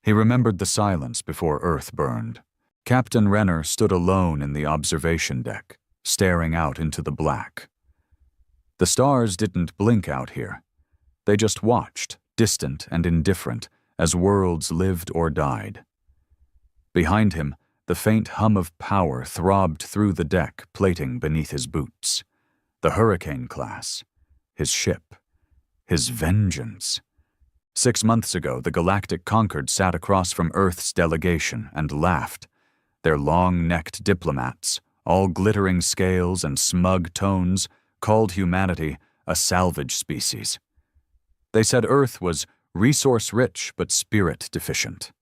He remembered the silence before Earth burned. Captain Renner stood alone in the observation deck, staring out into the black. The stars didn't blink out here. They just watched, distant and indifferent, as worlds lived or died. Behind him, the faint hum of power throbbed through the deck plating beneath his boots. The Hurricane class. His ship. His vengeance. 6 months ago, the galactic Concord sat across from Earth's delegation and laughed. Their long-necked diplomats, all glittering scales and smug tones, called humanity a salvage species. They said Earth was resource-rich but spirit-deficient.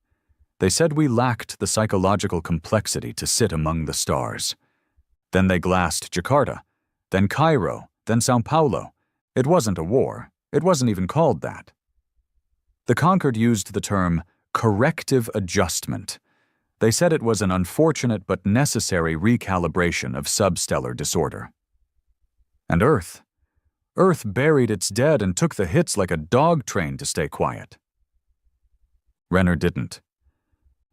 They said we lacked the psychological complexity to sit among the stars. Then they glassed Jakarta, then Cairo, then Sao Paulo. It wasn't a war. It wasn't even called that. The Concord used the term corrective adjustment. They said it was an unfortunate but necessary recalibration of substellar disorder. And Earth buried its dead and took the hits like a dog trained to stay quiet. Renner didn't.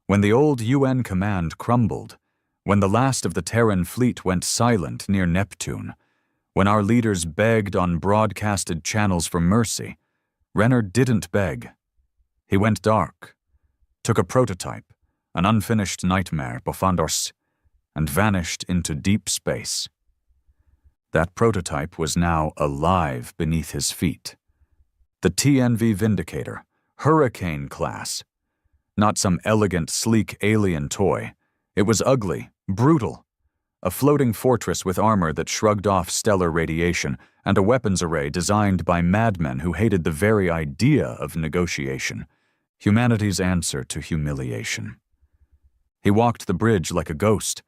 When the old UN command crumbled, when the last of the Terran fleet went silent near Neptune, when our leaders begged on broadcasted channels for mercy, Renner didn't beg. He went dark, took a prototype, an unfinished nightmare, Bofandors, and vanished into deep space. That prototype was now alive beneath his feet. The TNV Vindicator, Hurricane class. Not some elegant, sleek alien toy. It was ugly, brutal. A floating fortress with armor that shrugged off stellar radiation and a weapons array designed by madmen who hated the very idea of negotiation. Humanity's answer to humiliation. He walked the bridge like a ghost.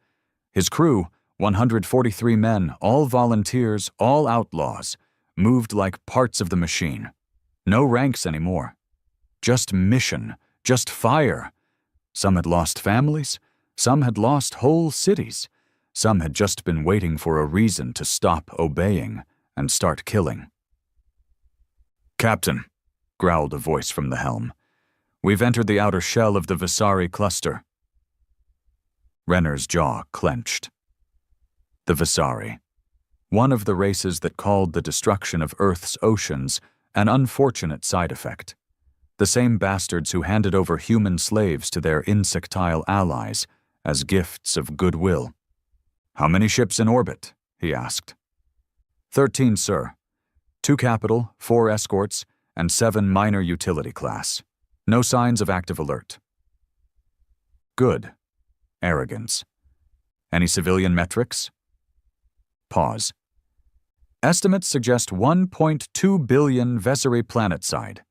His crew, 143 men, all volunteers, all outlaws, moved like parts of the machine. No ranks anymore. Just mission, just fire. Some had lost families, some had lost whole cities, some had just been waiting for a reason to stop obeying and start killing. "Captain," growled a voice from the helm, "we've entered the outer shell of the Visari cluster." Renner's jaw clenched. The Visari, one of the races that called the destruction of Earth's oceans an unfortunate side effect. The same bastards who handed over human slaves to their insectile allies as gifts of goodwill. "How many ships in orbit?" he asked. 13, sir. 2 capital, 4 escorts, and 7 minor utility class. No signs of active alert." "Good." Arrogance. "Any civilian metrics?" Pause. "Estimates suggest 1.2 billion Vesari planetside,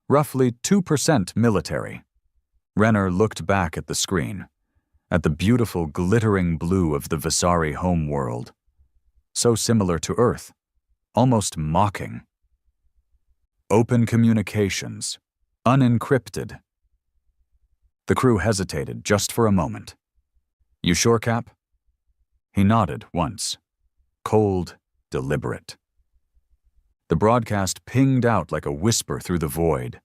roughly 2% military." Renner looked back at the screen, at the beautiful glittering blue of the Visari homeworld. So similar to Earth, almost mocking. Open communications, unencrypted. The crew hesitated just for a moment. "You sure, Cap?" He nodded once. Cold, deliberate. The broadcast pinged out like a whisper through the void,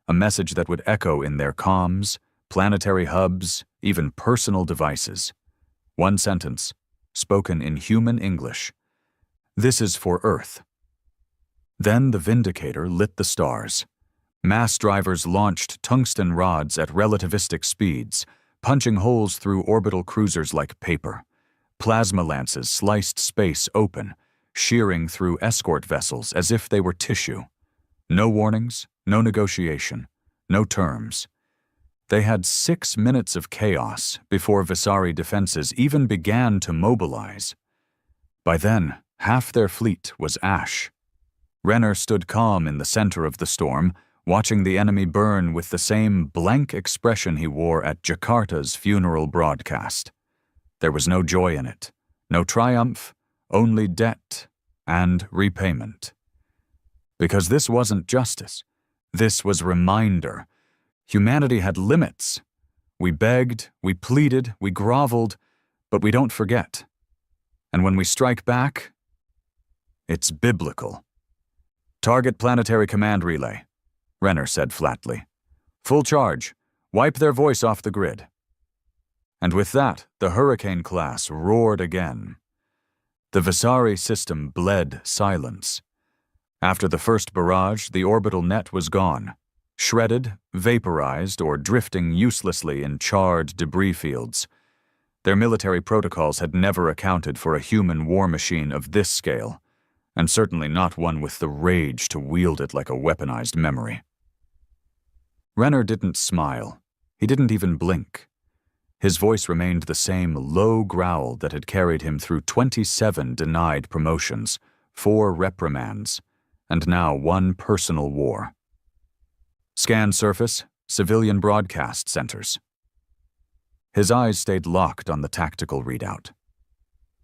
a message that would echo in their comms, planetary hubs, even personal devices. One sentence, spoken in human English. "This is for Earth." Then the Vindicator lit the stars. Mass drivers launched tungsten rods at relativistic speeds, punching holes through orbital cruisers like paper. Plasma lances sliced space open, shearing through escort vessels as if they were tissue. No warnings, no negotiation, no terms. They had 6 minutes of chaos before Visari defenses even began to mobilize. By then, half their fleet was ash. Renner stood calm in the center of the storm, watching the enemy burn with the same blank expression he wore at Jakarta's funeral broadcast. There was no joy in it, no triumph, only debt and repayment. Because this wasn't justice. This was reminder. Humanity had limits. We begged, we pleaded, we groveled, but we don't forget. And when we strike back, it's biblical. "Target planetary command relay," Renner said flatly. "Full charge. Wipe their voice off the grid. And with that, the Hurricane class roared again. The Visari system bled silence. After the first barrage, the orbital net was gone, shredded, vaporized, or drifting uselessly in charred debris fields. Their military protocols had never accounted for a human war machine of this scale, and certainly not one with the rage to wield it like a weaponized memory. Renner didn't smile. He didn't even blink. His voice remained the same low growl that had carried him through 27 denied promotions, 4 reprimands, and now 1 personal war. Scan surface, civilian broadcast centers. His eyes stayed locked on the tactical readout.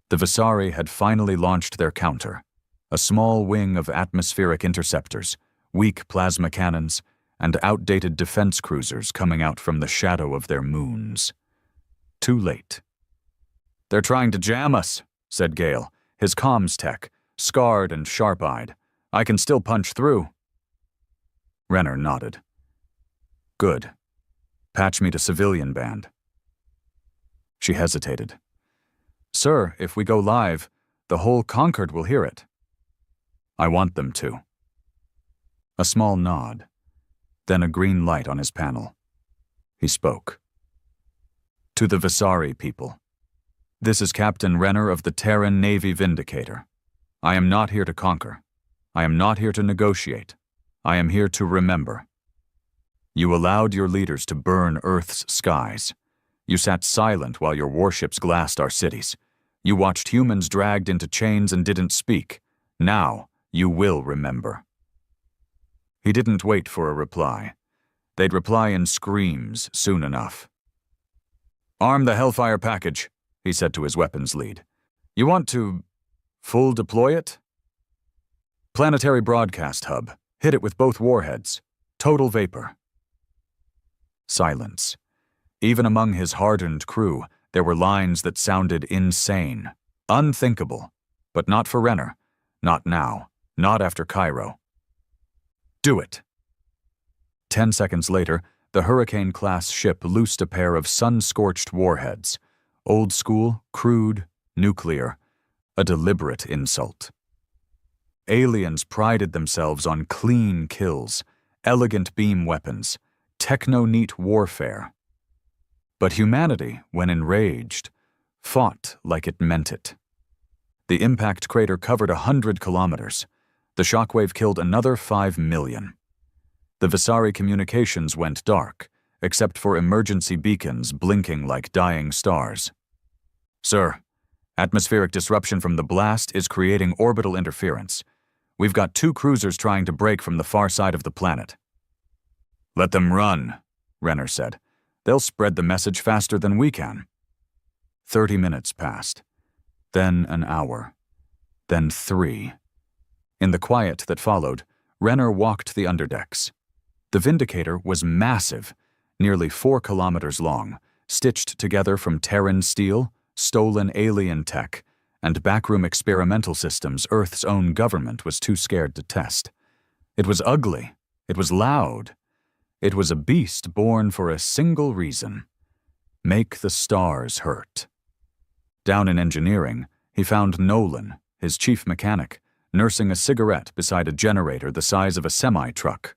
The Visari had finally launched their counter, a small wing of atmospheric interceptors, weak plasma cannons, and outdated defense cruisers coming out from the shadow of their moons. Too late. "They're trying to jam us," said Gale, his comms tech, scarred and sharp-eyed. "I can still punch through." Renner nodded. "Good. Patch me to civilian band." She hesitated. "Sir, if we go live, the whole Concord will hear it." "I want them to." A small nod, then a green light on his panel. He spoke. "To the Visari people. This is Captain Renner of the Terran Navy Vindicator. I am not here to conquer. I am not here to negotiate. I am here to remember. You allowed your leaders to burn Earth's skies. You sat silent while your warships glassed our cities. You watched humans dragged into chains and didn't speak. Now, you will remember." He didn't wait for a reply. They'd reply in screams soon enough. "Arm the Hellfire package," he said to his weapons lead. "You want to full deploy it?" "Planetary broadcast hub. Hit it with both warheads. Total vapor." Silence. Even among his hardened crew, there were lines that sounded insane, unthinkable, but not for Renner. Not now. Not after Cairo. "Do it." 10 seconds later, the Hurricane-class ship loosed a pair of sun-scorched warheads. Old school, crude, nuclear. A deliberate insult. Aliens prided themselves on clean kills, elegant beam weapons, techno-neat warfare. But humanity, when enraged, fought like it meant it. The impact crater covered 100 kilometers. The shockwave killed another 5 million. The Visari communications went dark, except for emergency beacons blinking like dying stars. "Sir, atmospheric disruption from the blast is creating orbital interference. We've got 2 cruisers trying to break from the far side of the planet." "Let them run," Renner said. "They'll spread the message faster than we can." 30 minutes passed. Then an hour. Then 3. In the quiet that followed, Renner walked the underdecks. The Vindicator was massive, nearly 4 kilometers long, stitched together from Terran steel, stolen alien tech, and backroom experimental systems Earth's own government was too scared to test. It was ugly. It was loud. It was a beast born for a single reason: make the stars hurt. Down in engineering, he found Nolan, his chief mechanic, nursing a cigarette beside a generator the size of a semi-truck.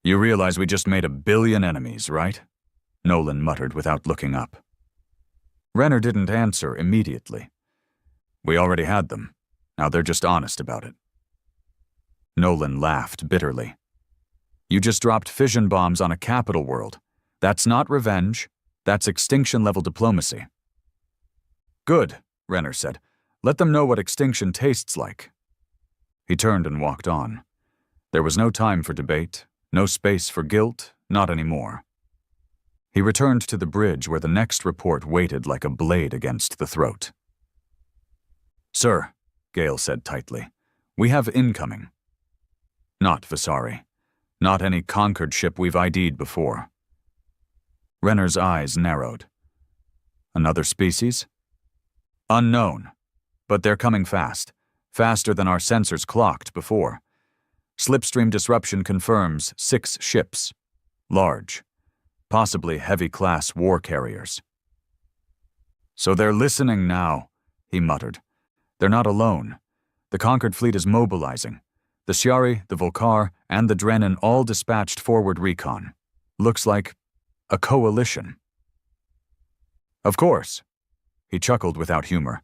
"You realize we just made 1 billion enemies, right?" Nolan muttered without looking up. Renner didn't answer immediately. "We already had them. Now they're just honest about it." Nolan laughed bitterly. "You just dropped fission bombs on a capital world. That's not revenge. That's extinction-level diplomacy." "Good," Renner said. "Let them know what extinction tastes like." He turned and walked on. There was no time for debate, no space for guilt, not anymore. He returned to the bridge where the next report waited like a blade against the throat. "Sir," Gale said tightly, "we have incoming." "Not Visari. Not any Concord ship we've ID'd before." Renner's eyes narrowed. "Another species?" "Unknown. But they're coming fast. Faster than our sensors clocked before. Slipstream disruption confirms 6 ships. Large. possibly heavy-class war carriers. "So they're listening now," he muttered. "They're not alone. The conquered fleet is mobilizing. The Shi'ari, the Volkar, and the Dreadnought all dispatched forward recon. Looks like a coalition." "Of course." He chuckled without humor.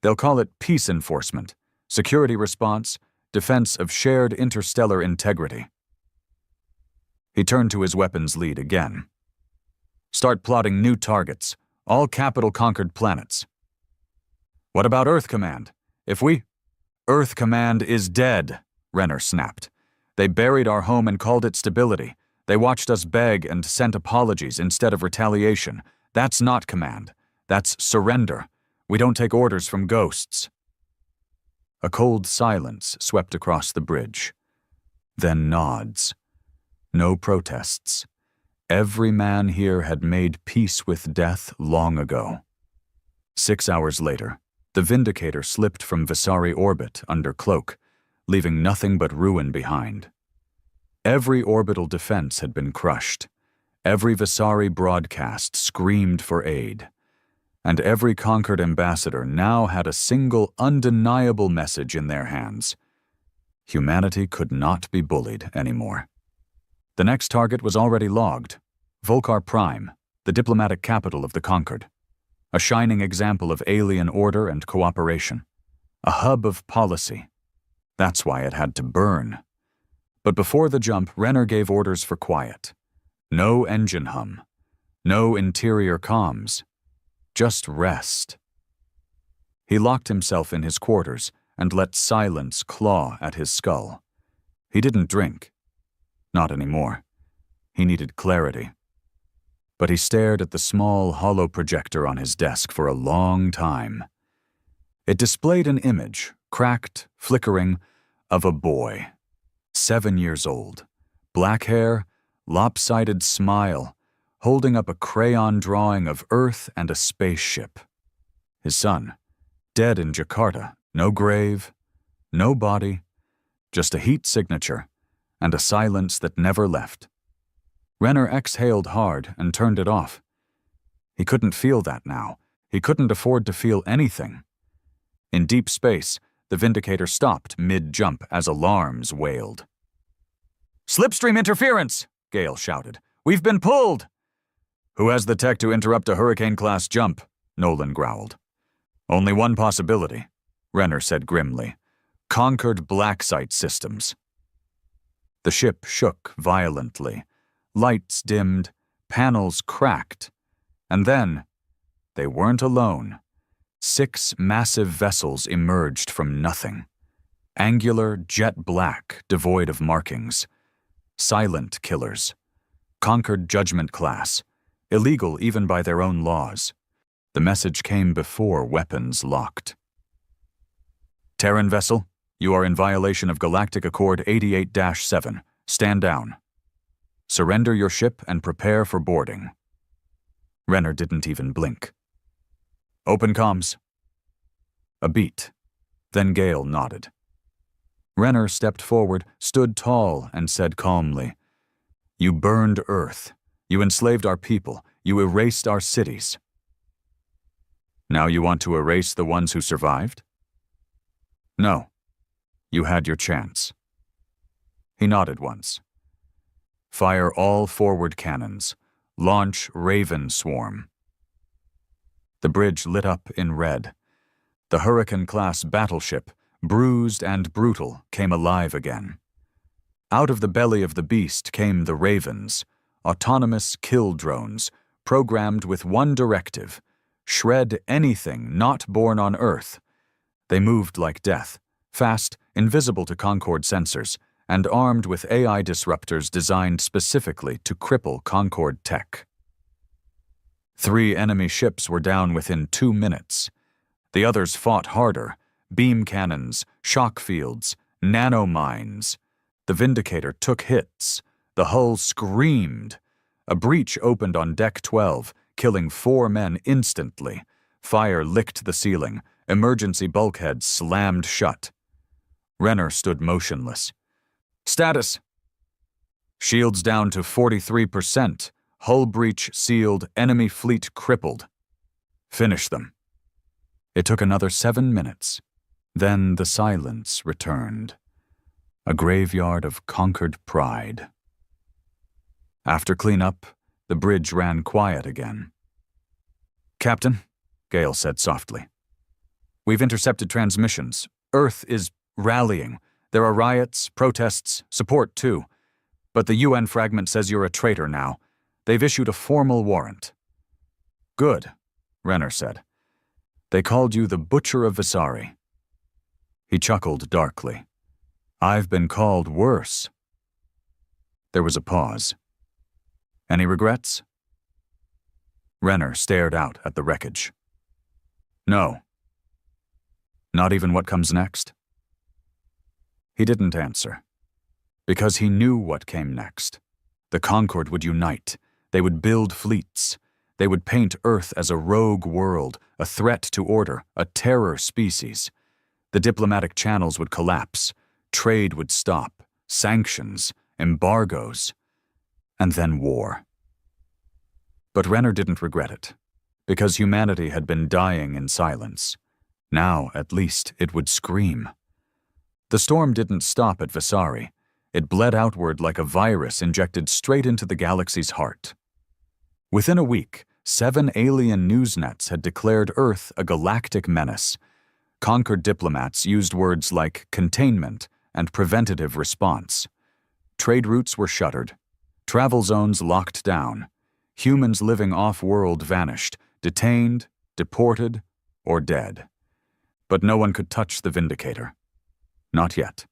"They'll call it peace enforcement, security response, defense of shared interstellar integrity." He turned to his weapons lead again. "Start plotting new targets, all capital-conquered planets." "What about Earth Command? If we—" "Earth Command is dead," Renner snapped. "They buried our home and called it stability. They watched us beg and sent apologies instead of retaliation. That's not command. That's surrender. We don't take orders from ghosts." A cold silence swept across the bridge. Then nods. No protests. Every man here had made peace with death long ago. 6 hours later, the Vindicator slipped from Visari orbit under cloak, leaving nothing but ruin behind. Every orbital defense had been crushed. Every Visari broadcast screamed for aid. And every conquered ambassador now had a single undeniable message in their hands. Humanity could not be bullied anymore. The next target was already logged. Volkar Prime, the diplomatic capital of the conquered. A shining example of alien order and cooperation. A hub of policy. That's why it had to burn. But before the jump, Renner gave orders for quiet. No engine hum. No interior comms. Just rest. He locked himself in his quarters and let silence claw at his skull. He didn't drink. Not anymore. He needed clarity. But he stared at the small, hollow projector on his desk for a long time. It displayed an image, cracked, flickering, of a boy. 7 years old. Black hair, lopsided smile, holding up a crayon drawing of Earth and a spaceship. His son, dead in Jakarta, no grave, no body, just a heat signature, and a silence that never left. Renner exhaled hard and turned it off. He couldn't feel that now. He couldn't afford to feel anything. In deep space, the Vindicator stopped mid-jump as alarms wailed. "Slipstream interference!" Gale shouted. "We've been pulled!" "Who has the tech to interrupt a Hurricane-class jump?" Nolan growled. "Only one possibility," Renner said grimly. "Conquered black site systems." The ship shook violently. Lights dimmed, panels cracked. And then, they weren't alone. 6 massive vessels emerged from nothing. Angular, jet black, devoid of markings. Silent killers. Conquered judgment class. Illegal even by their own laws. The message came before weapons locked. "Terran vessel, you are in violation of Galactic Accord 88-7. Stand down. Surrender your ship and prepare for boarding." Renner didn't even blink. "Open comms." A beat. Then Gale nodded. Renner stepped forward, stood tall, and said calmly, "You burned Earth. You enslaved our people. You erased our cities. Now you want to erase the ones who survived?" "No. You had your chance." He nodded once. "Fire all forward cannons. Launch Raven Swarm." The bridge lit up in red. The Hurricane-class battleship, bruised and brutal, came alive again. Out of the belly of the beast came the Ravens, autonomous kill drones, programmed with one directive: shred anything not born on Earth. They moved like death, fast, invisible to Concord sensors, and armed with AI disruptors designed specifically to cripple Concord tech. 3 enemy ships were down within 2 minutes. The others fought harder: beam cannons, shock fields, nanomines. The Vindicator took hits. The hull screamed. A breach opened on Deck 12, killing 4 men instantly. Fire licked the ceiling. Emergency bulkheads slammed shut. Renner stood motionless. "Status." "Shields down to 43%. hull breach sealed, enemy fleet crippled. Finish them. It took another 7 minutes. Then the silence returned. A graveyard of conquered pride. After cleanup, the bridge ran quiet again. "Captain," Gale said softly, "we've intercepted transmissions. Earth is rallying. There are riots, protests, support too. But the UN fragment says you're a traitor now. They've issued a formal warrant." "Good," Renner said. "They called you the Butcher of Visari." He chuckled darkly. "I've been called worse." There was a pause. "Any regrets?" Renner stared out at the wreckage. "No." "Not even what comes next?" He didn't answer. Because he knew what came next. The Concord would unite. They would build fleets. They would paint Earth as a rogue world, a threat to order, a terror species. The diplomatic channels would collapse. Trade would stop. Sanctions, embargoes, and then war. But Renner didn't regret it, because humanity had been dying in silence. Now, at least, it would scream. The storm didn't stop at Visari. It bled outward like a virus injected straight into the galaxy's heart. Within a week, 7 alien news nets had declared Earth a galactic menace. Conquered diplomats used words like containment and preventative response. Trade routes were shuttered. Travel zones locked down. Humans living off-world vanished, detained, deported, or dead. But no one could touch the Vindicator. Not yet.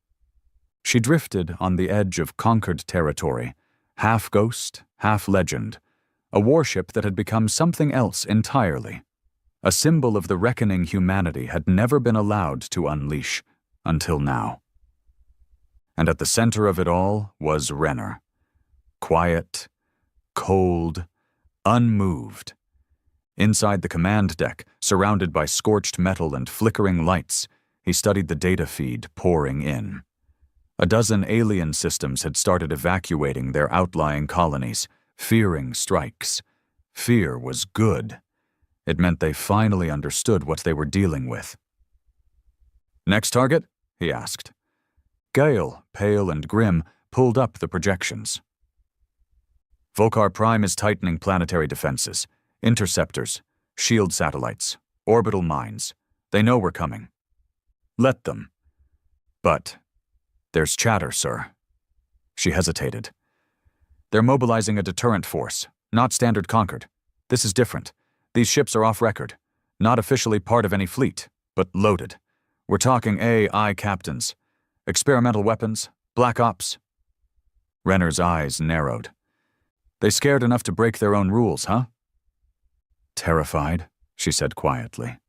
She drifted on the edge of conquered territory, half ghost, half legend, a warship that had become something else entirely, a symbol of the reckoning humanity had never been allowed to unleash until now. And at the center of it all was Renner. Quiet, cold, unmoved. Inside the command deck, surrounded by scorched metal and flickering lights, he studied the data feed pouring in. A dozen alien systems had started evacuating their outlying colonies, fearing strikes. Fear was good. It meant they finally understood what they were dealing with. "Next target?" he asked. Gale, pale and grim, pulled up the projections. "Volcar Prime is tightening planetary defenses. Interceptors, shield satellites, orbital mines. They know we're coming. Let them. But there's chatter, sir." She hesitated. "They're mobilizing a deterrent force, not standard Concord. This is different. These ships are off record, not officially part of any fleet, but loaded. We're talking AI captains. Experimental weapons, black ops." Renner's eyes narrowed. "They scared enough to break their own rules, huh?" "Terrified," she said quietly.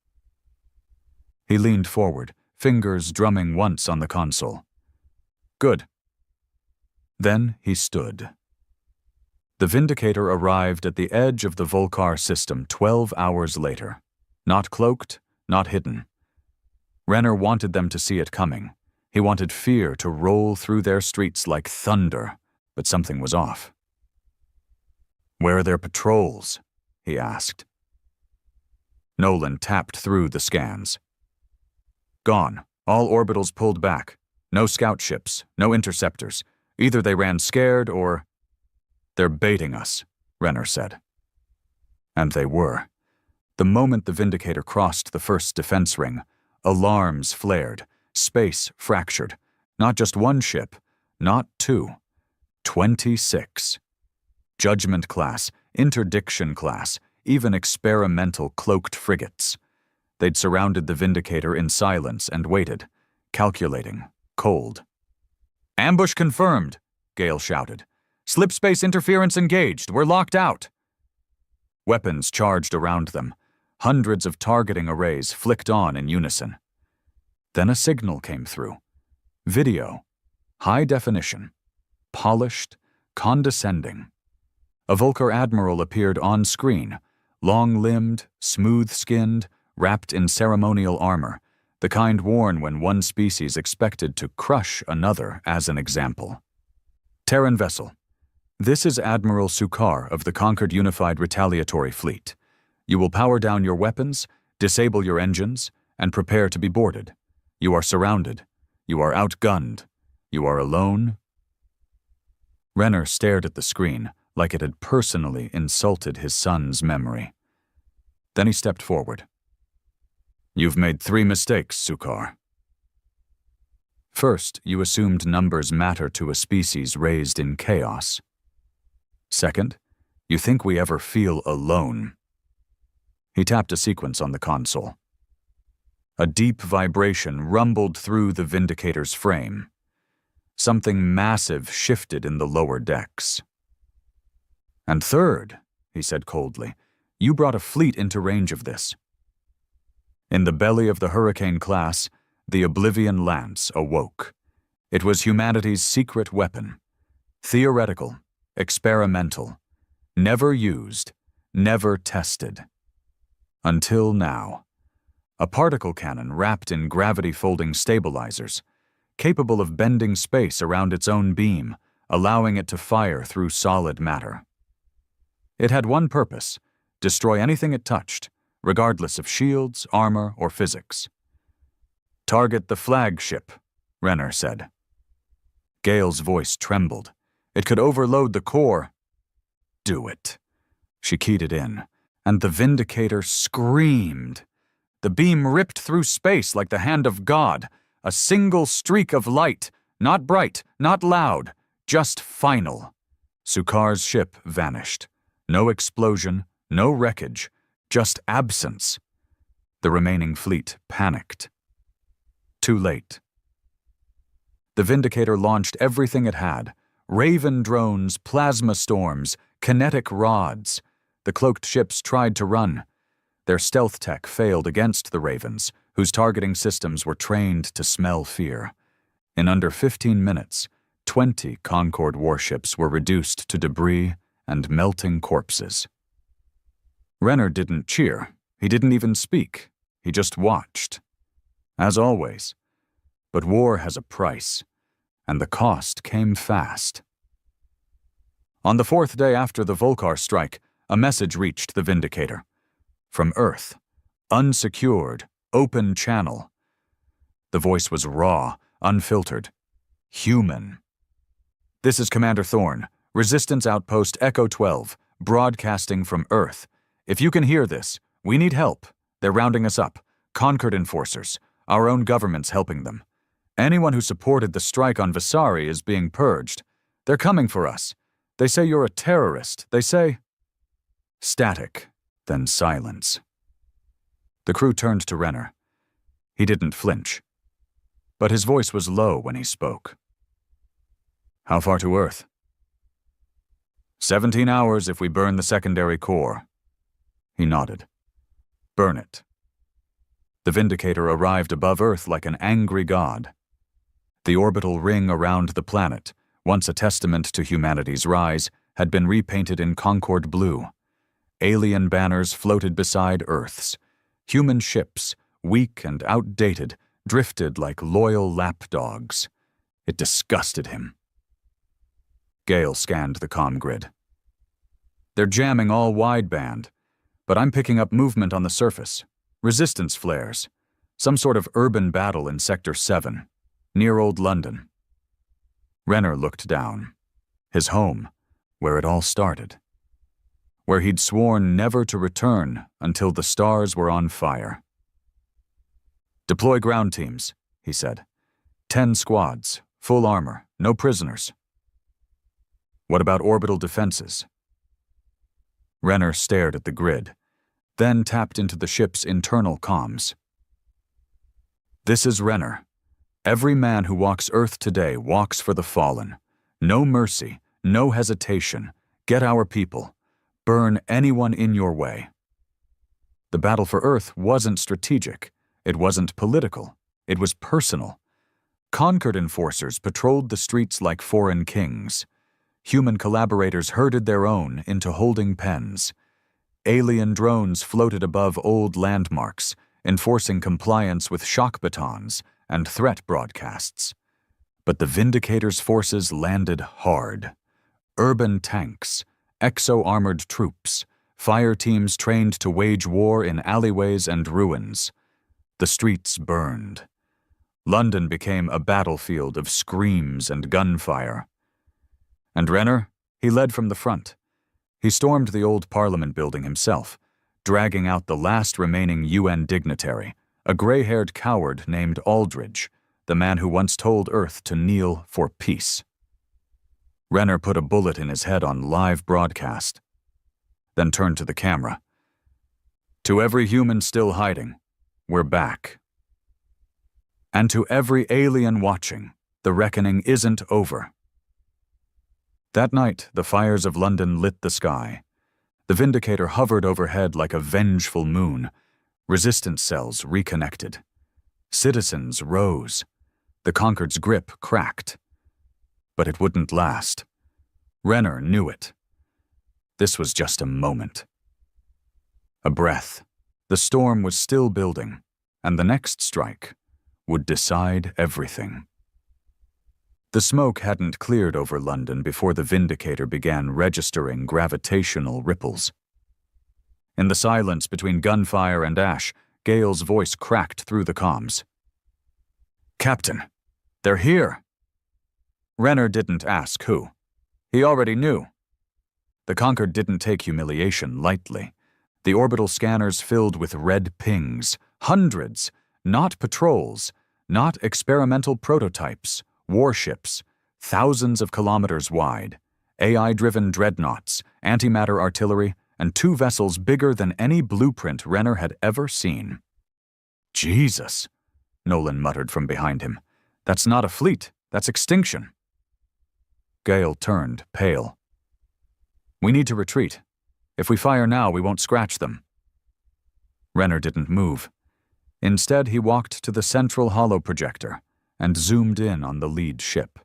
He leaned forward, fingers drumming once on the console. "Good." Then he stood. The Vindicator arrived at the edge of the Volcar system 12 hours later. Not cloaked, not hidden. Renner wanted them to see it coming. He wanted fear to roll through their streets like thunder, but something was off. "Where are their patrols?" he asked. Nolan tapped through the scans. "Gone. All orbitals pulled back. No scout ships, no interceptors. Either they ran scared or—" "They're baiting us," Renner said. And they were. The moment the Vindicator crossed the first defense ring, alarms flared, space fractured. Not just one ship, not 2. 26. Judgment class, interdiction class, even experimental cloaked frigates. They'd surrounded the Vindicator in silence and waited, calculating, cold. "Ambush confirmed," Gale shouted. "Slipspace interference engaged. We're locked out." Weapons charged around them. Hundreds of targeting arrays flicked on in unison. Then a signal came through. Video. High definition. Polished, condescending. A Volcar admiral appeared on screen, long-limbed, smooth-skinned, wrapped in ceremonial armor, the kind worn when one species expected to crush another as an example. "Terran vessel. This is Admiral Sukar of the Conquered Unified Retaliatory Fleet. You will power down your weapons, disable your engines, and prepare to be boarded. You are surrounded. You are outgunned. You are alone. Renner stared at the screen like it had personally insulted his son's memory. Then he stepped forward. You've made 3 mistakes, Sukar. First, you assumed numbers matter to a species raised in chaos. Second, you think we ever feel alone. He tapped a sequence on the console. A deep vibration rumbled through the Vindicator's frame. Something massive shifted in the lower decks. And third, he said coldly, you brought a fleet into range of this. In the belly of the Hurricane class, the Oblivion Lance awoke. It was humanity's secret weapon. Theoretical, experimental, never used, never tested. Until now. A particle cannon wrapped in gravity-folding stabilizers, capable of bending space around its own beam, allowing it to fire through solid matter. It had one purpose: destroy anything it touched, regardless of shields, armor, or physics. Target the flagship, Renner said. Gale's voice trembled. It could overload the core. Do it. She keyed it in, and the Vindicator screamed. The beam ripped through space like the hand of God, a single streak of light, not bright, not loud, just final. Sukar's ship vanished. No explosion, no wreckage, just absence. The remaining fleet panicked. Too late. The Vindicator launched everything it had: Raven drones, plasma storms, kinetic rods. The cloaked ships tried to run. Their stealth tech failed against the Ravens, whose targeting systems were trained to smell fear. In under 15 minutes, 20 Concord warships were reduced to debris and melting corpses. Renner didn't cheer. He didn't even speak. He just watched. As always. But war has a price, and the cost came fast. On the 4th day after the Volcar strike, a message reached the Vindicator. From Earth, unsecured, open channel. The voice was raw, unfiltered, human. This is Commander Thorne, Resistance Outpost Echo 12, broadcasting from Earth. If you can hear this, we need help. They're rounding us up. Conquered enforcers. Our own government's helping them. Anyone who supported the strike on Visari is being purged. They're coming for us. They say you're a terrorist. They say... Static. Then silence. The crew turned to Renner. He didn't flinch. But his voice was low when he spoke. How far to Earth? 17 hours if we burn the secondary core. He nodded. Burn it. The Vindicator arrived above Earth like an angry god. The orbital ring around the planet, once a testament to humanity's rise, had been repainted in Concord blue. Alien banners floated beside Earth's. Human ships, weak and outdated, drifted like loyal lapdogs. It disgusted him. Gale scanned the comm grid. They're jamming all wideband, but I'm picking up movement on the surface. Resistance flares. Some sort of urban battle in Sector 7, near Old London. Renner looked down. His home, where it all started. Where he'd sworn never to return until the stars were on fire. Deploy ground teams, he said. 10 squads, full armor, no prisoners. What about orbital defenses? Renner stared at the grid, then tapped into the ship's internal comms. This is Renner. Every man who walks Earth today walks for the fallen. No mercy, no hesitation. Get our people. Burn anyone in your way. The battle for Earth wasn't strategic. It wasn't political. It was personal. Conquered enforcers patrolled the streets like foreign kings. Human collaborators herded their own into holding pens. Alien drones floated above old landmarks, enforcing compliance with shock batons and threat broadcasts. But the Vindicator's forces landed hard. Urban tanks, exo-armored troops, fire teams trained to wage war in alleyways and ruins. The streets burned. London became a battlefield of screams and gunfire. And Renner, he led from the front. He stormed the old Parliament building himself, dragging out the last remaining UN dignitary, a gray-haired coward named Aldridge, the man who once told Earth to kneel for peace. Renner put a bullet in his head on live broadcast, then turned to the camera. To every human still hiding, we're back. And to every alien watching, the reckoning isn't over. That night, the fires of London lit the sky. The Vindicator hovered overhead like a vengeful moon. Resistance cells reconnected. Citizens rose. The Concord's grip cracked. But it wouldn't last. Renner knew it. This was just a moment. A breath. The storm was still building, and the next strike would decide everything. The smoke hadn't cleared over London before the Vindicator began registering gravitational ripples. In the silence between gunfire and ash, Gale's voice cracked through the comms. "Captain, they're here." Renner didn't ask who. He already knew. The Concorde didn't take humiliation lightly. The orbital scanners filled with red pings, hundreds, not patrols, not experimental prototypes, warships, thousands of kilometers wide, AI-driven dreadnoughts, antimatter artillery, and 2 vessels bigger than any blueprint Renner had ever seen. "Jesus," Nolan muttered from behind him. "That's not a fleet, that's extinction." Gale turned, pale. "We need to retreat. If we fire now, we won't scratch them." Renner didn't move. Instead, he walked to the central holoprojector and zoomed in on the lead ship.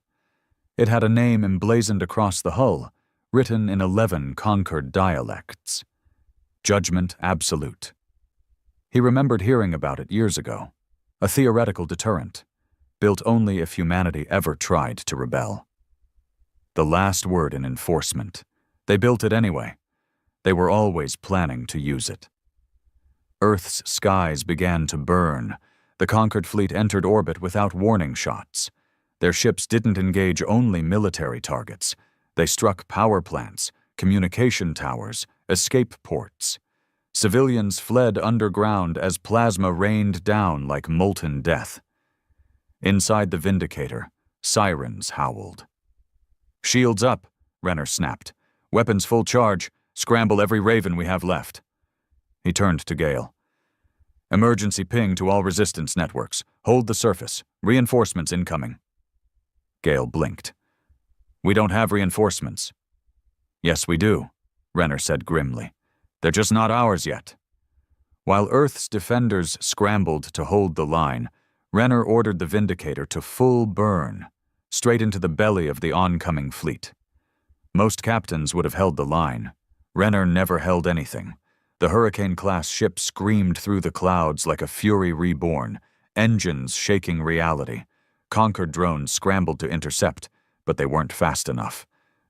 It had a name emblazoned across the hull, written in 11 Concorde dialects. Judgment Absolute. He remembered hearing about it years ago. A theoretical deterrent, built only if humanity ever tried to rebel. The last word in enforcement. They built it anyway. They were always planning to use it. Earth's skies began to burn. The Concorde fleet entered orbit without warning shots. Their ships didn't engage only military targets. They struck power plants, communication towers, escape ports. Civilians fled underground as plasma rained down like molten death. Inside the Vindicator, sirens howled. "Shields up," Renner snapped. "Weapons full charge. Scramble every Raven we have left." He turned to Gale. "Emergency ping to all resistance networks. Hold the surface. Reinforcements incoming." Gale blinked. "We don't have reinforcements." "Yes, we do," Renner said grimly. "They're just not ours yet." While Earth's defenders scrambled to hold the line, Renner ordered the Vindicator to full burn, straight into the belly of the oncoming fleet. Most captains would have held the line. Renner never held anything. The Hurricane-class ship screamed through the clouds like a fury reborn, engines shaking reality. Concorde drones scrambled to intercept, but they weren't fast enough.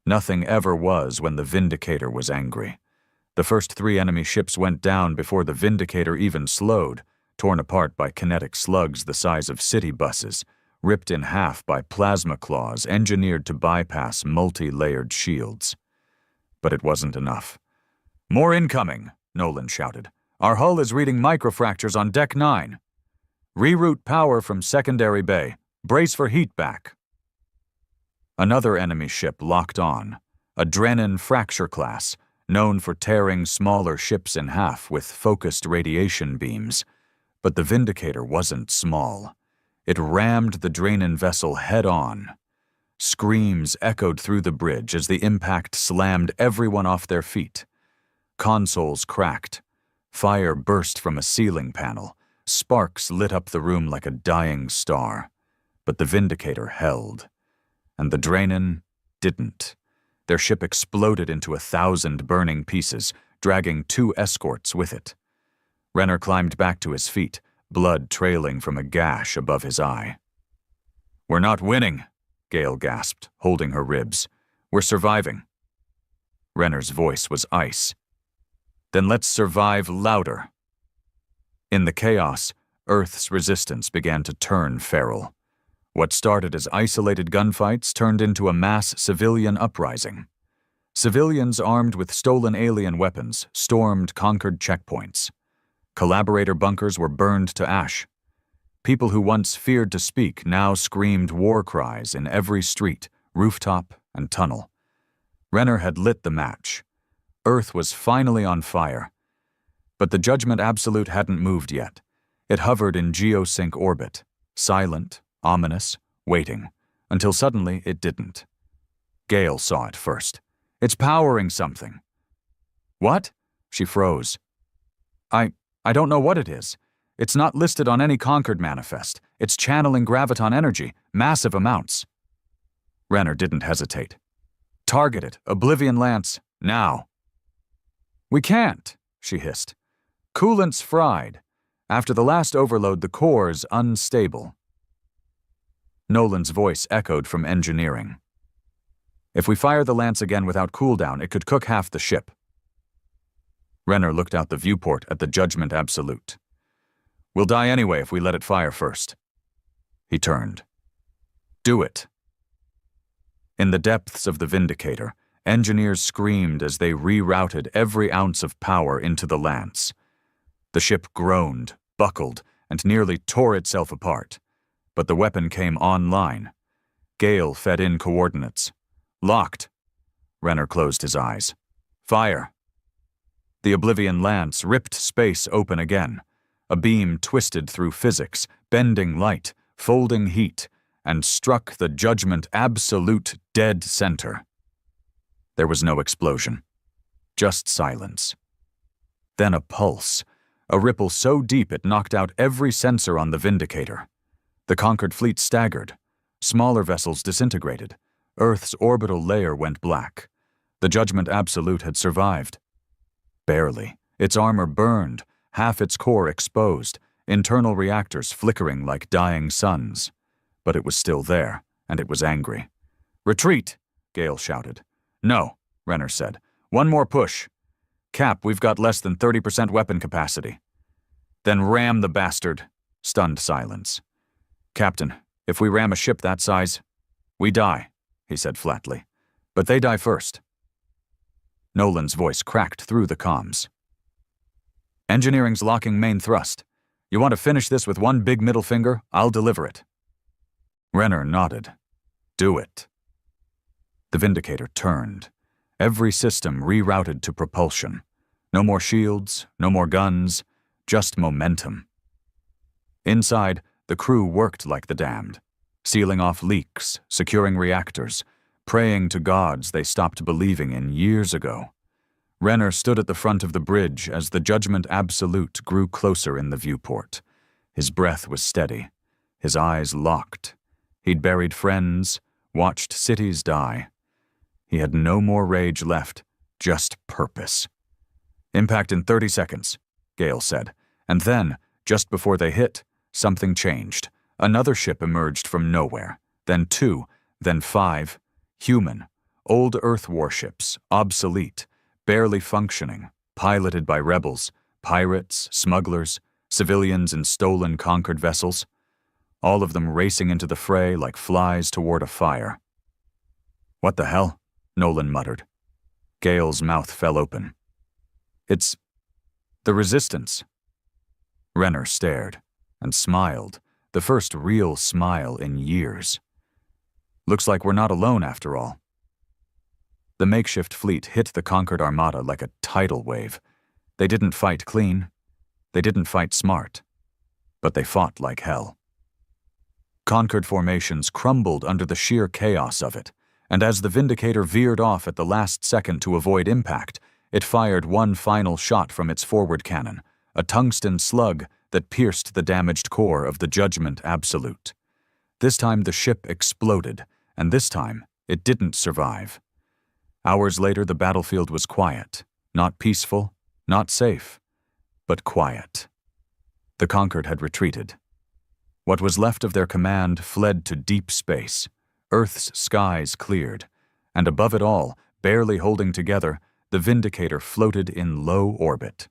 Nothing ever was when the Vindicator was angry. The first 3 enemy ships went down before the Vindicator even slowed, torn apart by kinetic slugs the size of city buses, ripped in half by plasma claws engineered to bypass multi-layered shields. But it wasn't enough. "More incoming," Nolan shouted. "Our hull is reading microfractures on Deck 9. Reroute power from secondary bay. Brace for heat back." Another enemy ship locked on, a Drennan fracture class, known for tearing smaller ships in half with focused radiation beams. But the Vindicator wasn't small. It rammed the Drennan vessel head-on. Screams echoed through the bridge as the impact slammed everyone off their feet. Consoles cracked. Fire burst from a ceiling panel. Sparks lit up the room like a dying star. But the Vindicator held. And the Drennan didn't. Their ship exploded into 1,000 burning pieces, dragging 2 escorts with it. Renner climbed back to his feet, blood trailing from a gash above his eye. "We're not winning," Gale gasped, holding her ribs. "We're surviving. Renner's voice was ice. Then let's survive louder. In the chaos, Earth's resistance began to turn feral. What started as isolated gunfights turned into a mass civilian uprising. Civilians armed with stolen alien weapons stormed conquered checkpoints. Collaborator bunkers were burned to ash. People who once feared to speak now screamed war cries in every street, rooftop, and tunnel. Renner had lit the match. Earth was finally on fire. But the Judgment Absolute hadn't moved yet. It hovered in geosync orbit, silent, ominous, waiting, until suddenly it didn't. Gale saw it first. It's powering something. What? She froze. I don't know what it is. It's not listed on any Concord manifest. It's channeling graviton energy, massive amounts. Renner didn't hesitate. Target it, Oblivion Lance, now. We can't, she hissed. Coolant's fried. After the last overload, the core's unstable. Nolan's voice echoed from engineering. If we fire the lance again without cooldown, it could cook half the ship. Renner looked out the viewport at the Judgment Absolute. We'll die anyway if we let it fire first. He turned. Do it. In the depths of the Vindicator, engineers screamed as they rerouted every ounce of power into the lance. The ship groaned, buckled, and nearly tore itself apart. But the weapon came online. Gale fed in coordinates. Locked. Renner closed his eyes. Fire. The Oblivion Lance ripped space open again. A beam twisted through physics, bending light, folding heat, and struck the Judgment Absolute dead center. There was no explosion. Just silence. Then a pulse. A ripple so deep it knocked out every sensor on the Vindicator. The conquered fleet staggered. Smaller vessels disintegrated. Earth's orbital layer went black. The Judgment Absolute had survived. Barely. Its armor burned, half its core exposed, internal reactors flickering like dying suns. But it was still there, and it was angry. Retreat, Gale shouted. No, Renner said. One more push. Cap, we've got less than 30% weapon capacity. Then ram the bastard. Stunned silence. Captain, if we ram a ship that size, we die, he said flatly. But they die first. Nolan's voice cracked through the comms. Engineering's locking main thrust. You want to finish this with one big middle finger? I'll deliver it. Renner nodded. Do it. The Vindicator turned. Every system rerouted to propulsion. No more shields, no more guns, just momentum. Inside, the crew worked like the damned, sealing off leaks, securing reactors, praying to gods they stopped believing in years ago. Renner stood at the front of the bridge as the Judgment Absolute grew closer in the viewport. His breath was steady, his eyes locked. He'd buried friends, watched cities die. He had no more rage left, just purpose. Impact in 30 seconds, Gale said. And then, just before they hit, something changed. Another ship emerged from nowhere. Then 2, then 5. Human. Old Earth warships, obsolete, barely functioning, piloted by rebels, pirates, smugglers, civilians in stolen conquered vessels. All of them racing into the fray like flies toward a fire. What the hell? Nolan muttered. Gale's mouth fell open. It's the Resistance. Renner stared and smiled, the first real smile in years. Looks like we're not alone after all. The makeshift fleet hit the conquered armada like a tidal wave. They didn't fight clean. They didn't fight smart. But they fought like hell. Conquered formations crumbled under the sheer chaos of it, and as the Vindicator veered off at the last second to avoid impact, it fired one final shot from its forward cannon, a tungsten slug that pierced the damaged core of the Judgment Absolute. This time the ship exploded, and this time it didn't survive. Hours later, the battlefield was quiet, not peaceful, not safe, but quiet. The conquered had retreated. What was left of their command fled to deep space. Earth's skies cleared, and above it all, barely holding together, the Vindicator floated in low orbit.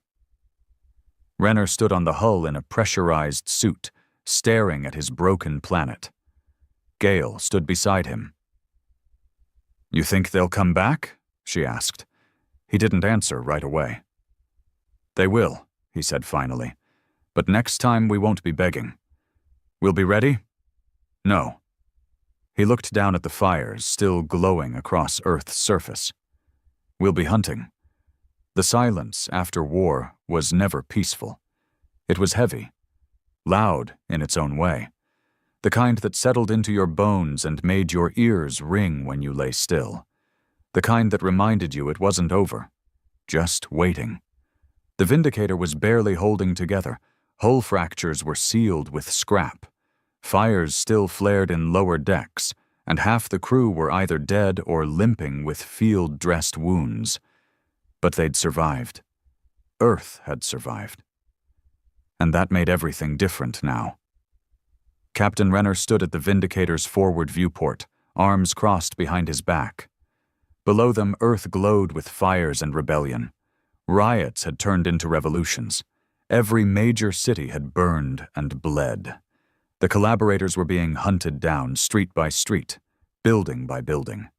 Renner stood on the hull in a pressurized suit, staring at his broken planet. Gale stood beside him. "You think they'll come back?" she asked. He didn't answer right away. "They will," he said finally. "But next time we won't be begging. We'll be ready?" "No." He looked down at the fires still glowing across Earth's surface. "We'll be hunting." The silence after war was never peaceful. It was heavy, loud in its own way, the kind that settled into your bones and made your ears ring when you lay still, the kind that reminded you it wasn't over, just waiting. The Vindicator was barely holding together. Hull fractures were sealed with scrap. Fires still flared in lower decks, and half the crew were either dead or limping with field-dressed wounds. But they'd survived. Earth had survived. And that made everything different now. Captain Renner stood at the Vindicator's forward viewport, arms crossed behind his back. Below them, Earth glowed with fires and rebellion. Riots had turned into revolutions. Every major city had burned and bled. The collaborators were being hunted down street by street, building by building.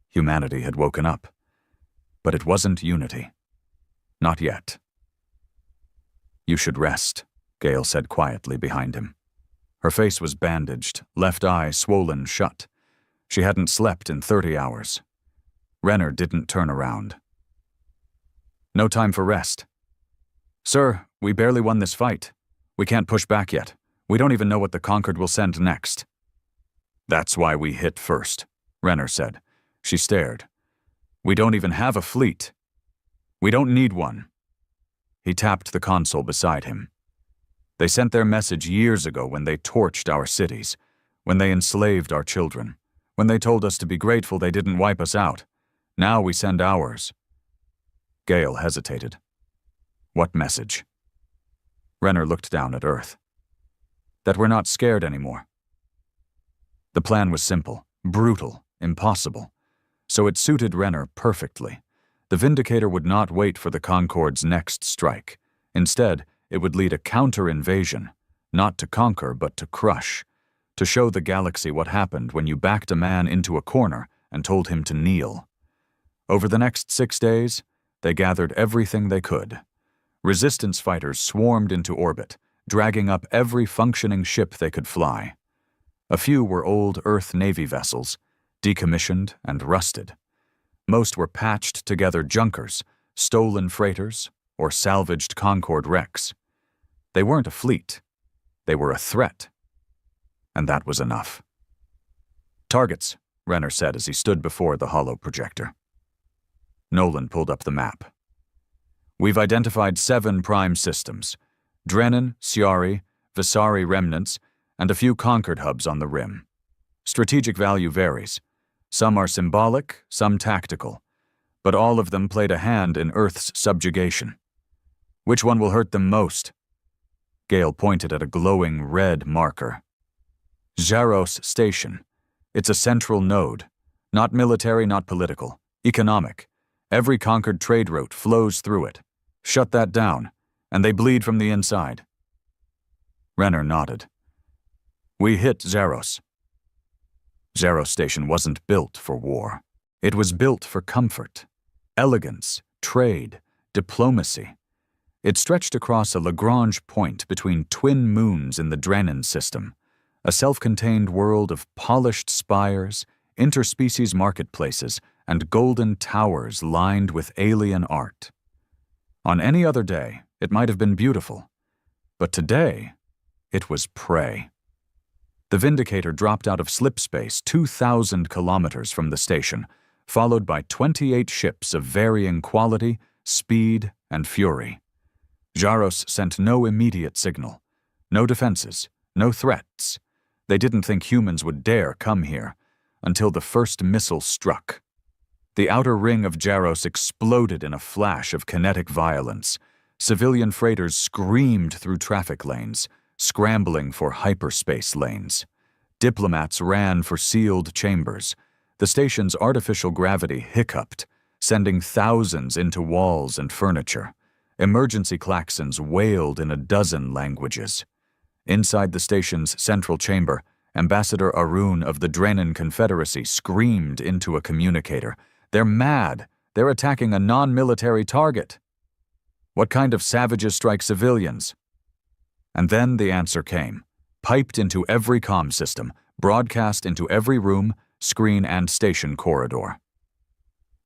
Humanity had woken up. But it wasn't unity. Not yet. "You should rest," Gale said quietly behind him. Her face was bandaged, left eye swollen shut. She hadn't slept in 30 hours. Renner didn't turn around. "No time for rest." "Sir, we barely won this fight. We can't push back yet. We don't even know what the Conquered will send next." "That's why we hit first," Renner said. She stared. "We don't even have a fleet. We don't need one." He tapped the console beside him. "They sent their message years ago when they torched our cities, when they enslaved our children, when they told us to be grateful they didn't wipe us out. Now we send ours." Gale hesitated. "What message?" Renner looked down at Earth. "That we're not scared anymore." The plan was simple, brutal, impossible. So it suited Renner perfectly. The Vindicator would not wait for the Concorde's next strike. Instead, it would lead a counter-invasion, not to conquer but to crush, to show the galaxy what happened when you backed a man into a corner and told him to kneel. Over the next 6 days, they gathered everything they could. Resistance fighters swarmed into orbit, dragging up every functioning ship they could fly. A few were old Earth Navy vessels, decommissioned and rusted. Most were patched together junkers, stolen freighters, or salvaged Concorde wrecks. They weren't a fleet. They were a threat. And that was enough. "Targets," Renner said as he stood before the holo projector. Nolan pulled up the map. "We've identified 7 prime systems: Drennan, Ciari, Visari remnants, and a few Concord hubs on the rim. Strategic value varies. Some are symbolic, some tactical, but all of them played a hand in Earth's subjugation. Which one will hurt them most?" Gale pointed at a glowing red marker. "Zaros Station. It's a central node. Not military, not political. Economic. Every conquered trade route flows through it. Shut that down, and they bleed from the inside." Renner nodded. "We hit Zaros." Zaros Station wasn't built for war. It was built for comfort, elegance, trade, diplomacy. It stretched across a Lagrange point between twin moons in the Drennan system, a self-contained world of polished spires, interspecies marketplaces, and golden towers lined with alien art. On any other day, it might have been beautiful, but today, it was prey. The Vindicator dropped out of slip space 2,000 kilometers from the station, followed by 28 ships of varying quality, speed, and fury. Zaros sent no immediate signal, no defenses, no threats. They didn't think humans would dare come here, until the first missile struck. The outer ring of Zaros exploded in a flash of kinetic violence. Civilian freighters screamed through traffic lanes, scrambling for hyperspace lanes. Diplomats ran for sealed chambers. The station's artificial gravity hiccuped, sending thousands into walls and furniture. Emergency klaxons wailed in a dozen languages. Inside the station's central chamber, Ambassador Arun of the Drenan Confederacy screamed into a communicator. "They're mad! They're attacking a non-military target! What kind of savages strike civilians?" And then the answer came, piped into every comm system, broadcast into every room, screen, and station corridor.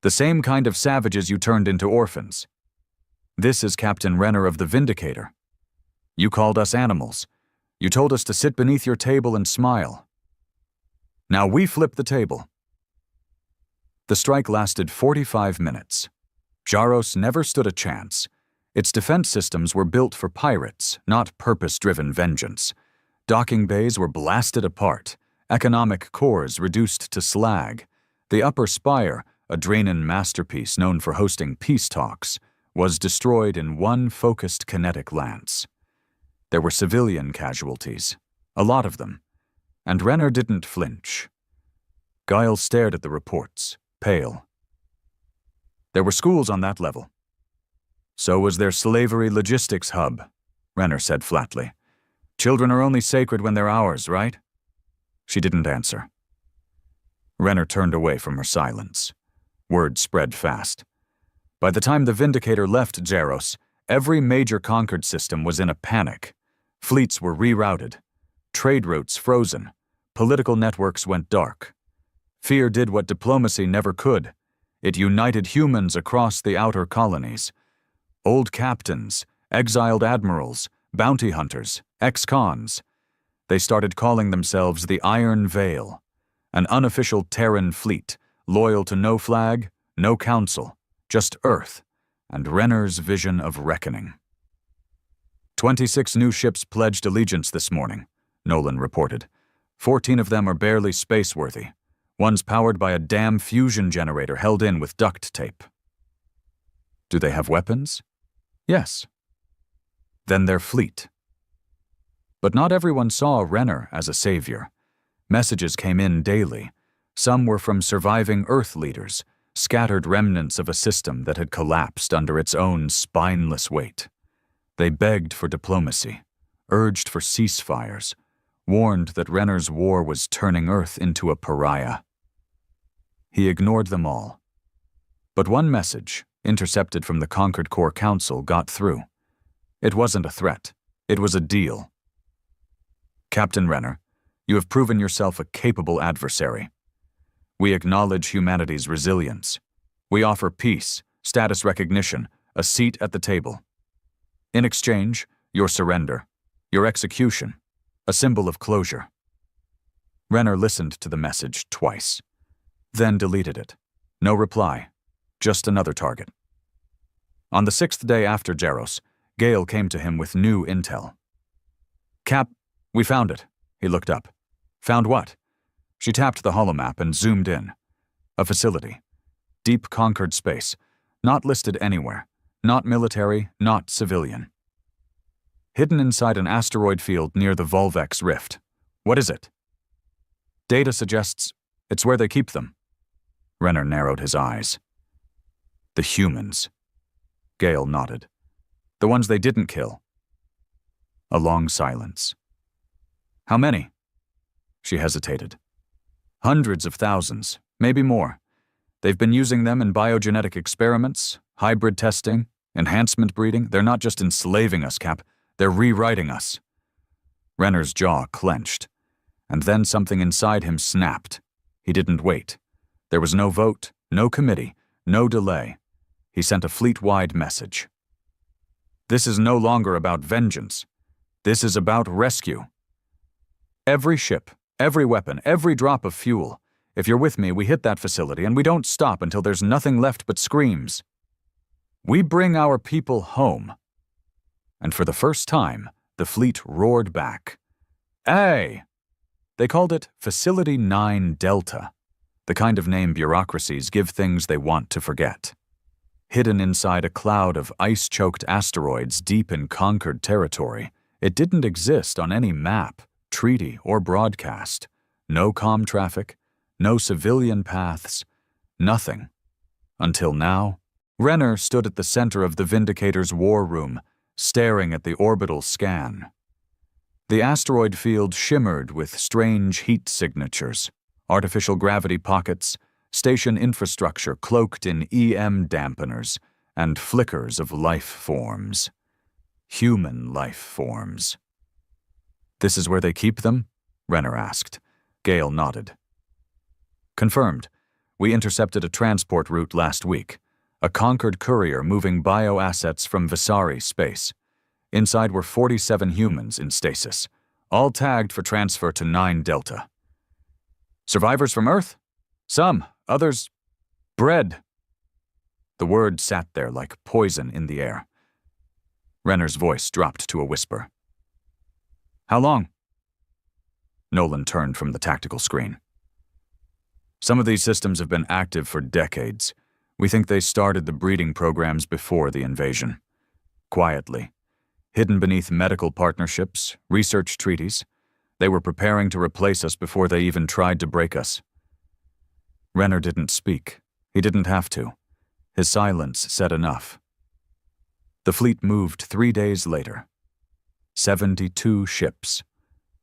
"The same kind of savages you turned into orphans. This is Captain Renner of the Vindicator. You called us animals. You told us to sit beneath your table and smile. Now we flip the table." The strike lasted 45 minutes. Jaros never stood a chance. Its defense systems were built for pirates, not purpose-driven vengeance. Docking bays were blasted apart, economic cores reduced to slag. The upper spire, a Drenan masterpiece known for hosting peace talks, was destroyed in one focused kinetic lance. There were civilian casualties, a lot of them, and Renner didn't flinch. Guile stared at the reports, pale. There were schools on that level. So was their slavery logistics hub, Renner said flatly. "Children are only sacred when they're ours, right?" She didn't answer. Renner turned away from her silence. Word spread fast. By the time the Vindicator left Jaros, every major conquered system was in a panic. Fleets were rerouted. Trade routes frozen. Political networks went dark. Fear did what diplomacy never could. It united humans across the outer colonies. Old captains, exiled admirals, bounty hunters, ex-cons. They started calling themselves the Iron Veil, an unofficial Terran fleet, loyal to no flag, no council, just Earth, and Renner's vision of reckoning. 26 new ships pledged allegiance this morning, Nolan reported. 14 of them are barely space-worthy. One's powered by a damn fusion generator held in with duct tape. Do they have weapons? Yes. Then they're fleet. But not everyone saw Renner as a savior. Messages came in daily. Some were from surviving Earth leaders, scattered remnants of a system that had collapsed under its own spineless weight. They begged for diplomacy, urged for ceasefires, warned that Renner's war was turning Earth into a pariah. He ignored them all. But one message, intercepted from the Conquered Core Council, got through. It wasn't a threat. It was a deal. "Captain Renner, you have proven yourself a capable adversary. We acknowledge humanity's resilience. We offer peace, status recognition, a seat at the table. In exchange, your surrender, your execution, a symbol of closure." Renner listened to the message twice, then deleted it. No reply, just another target. On the 6th day after Jaros, Gale came to him with new intel. "Cap, we found it." He looked up. "Found what?" She tapped the holomap and zoomed in. A facility. Deep conquered space. Not listed anywhere. Not military, not civilian. Hidden inside an asteroid field near the Volvex Rift. "What is it?" "Data suggests it's where they keep them." Renner narrowed his eyes. "The humans." Gale nodded. "The ones they didn't kill." A long silence. "How many?" She hesitated. "Hundreds of thousands, maybe more. They've been using them in biogenetic experiments, hybrid testing, enhancement breeding. They're not just enslaving us, Cap. They're rewriting us." Renner's jaw clenched, and then something inside him snapped. He didn't wait. There was no vote, no committee, no delay. He sent a fleet-wide message. "This is no longer about vengeance. This is about rescue. Every ship, every weapon, every drop of fuel. If you're with me, we hit that facility and we don't stop until there's nothing left but screams. We bring our people home." And for the first time, the fleet roared back. "Hey!" They called it Facility 9 Delta, the kind of name bureaucracies give things they want to forget. Hidden inside a cloud of ice-choked asteroids deep in conquered territory, it didn't exist on any map, treaty, or broadcast. No comm traffic, no civilian paths, nothing. Until now, Renner stood at the center of the Vindicator's war room, staring at the orbital scan. The asteroid field shimmered with strange heat signatures, artificial gravity pockets, station infrastructure cloaked in EM dampeners, and flickers of life forms. Human life forms. "This is where they keep them?" Renner asked. Gale nodded. "Confirmed. We intercepted a transport route last week. A Concord courier moving bioassets from Visari space. Inside were 47 humans in stasis, all tagged for transfer to 9 Delta. Survivors from Earth? Some, others bred." The word sat there like poison in the air. Renner's voice dropped to a whisper. "How long?" Nolan turned from the tactical screen. "Some of these systems have been active for decades. We think they started the breeding programs before the invasion. Quietly. Hidden beneath medical partnerships, research treaties. They were preparing to replace us before they even tried to break us." Renner didn't speak. He didn't have to. His silence said enough. The fleet moved 3 days later. 72 ships.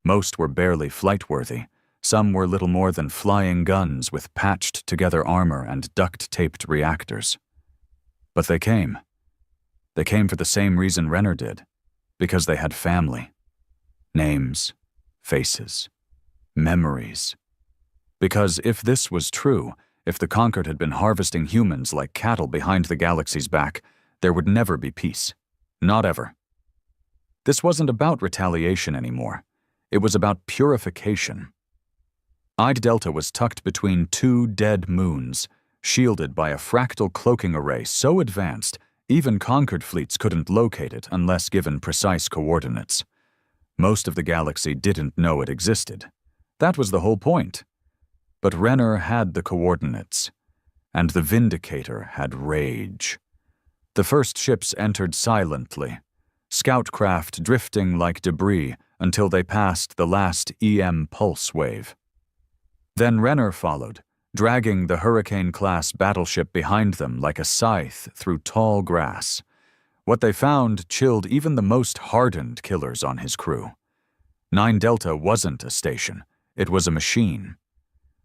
Most were barely flight-worthy. Some were little more than flying guns with patched-together armor and duct-taped reactors. But they came. They came for the same reason Renner did, because they had family. Names, faces, memories. Because if this was true, if the Concord had been harvesting humans like cattle behind the galaxy's back, there would never be peace. Not ever. This wasn't about retaliation anymore. It was about purification. Ide Delta was tucked between 2 dead moons, shielded by a fractal cloaking array so advanced even Concord fleets couldn't locate it unless given precise coordinates. Most of the galaxy didn't know it existed. That was the whole point. But Renner had the coordinates, and the Vindicator had rage. The first ships entered silently, scout craft drifting like debris until they passed the last EM pulse wave. Then Renner followed, dragging the Hurricane-class battleship behind them like a scythe through tall grass. What they found chilled even the most hardened killers on his crew. 9 Delta wasn't a station. It was a machine.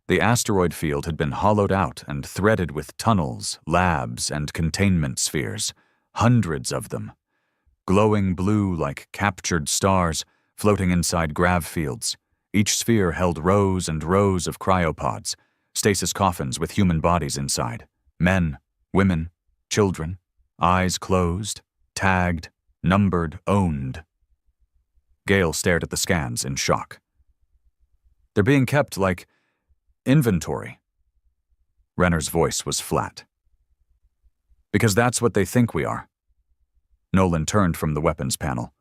The asteroid field had been hollowed out and threaded with tunnels, labs, and containment spheres. Hundreds of them. Glowing blue like captured stars, floating inside grav fields. Each sphere held rows and rows of cryopods, stasis coffins with human bodies inside. Men, women, children, eyes closed, tagged, numbered, owned. Gale stared at the scans in shock. "They're being kept like inventory." Renner's voice was flat. "Because that's what they think we are." Nolan turned from the weapons panel.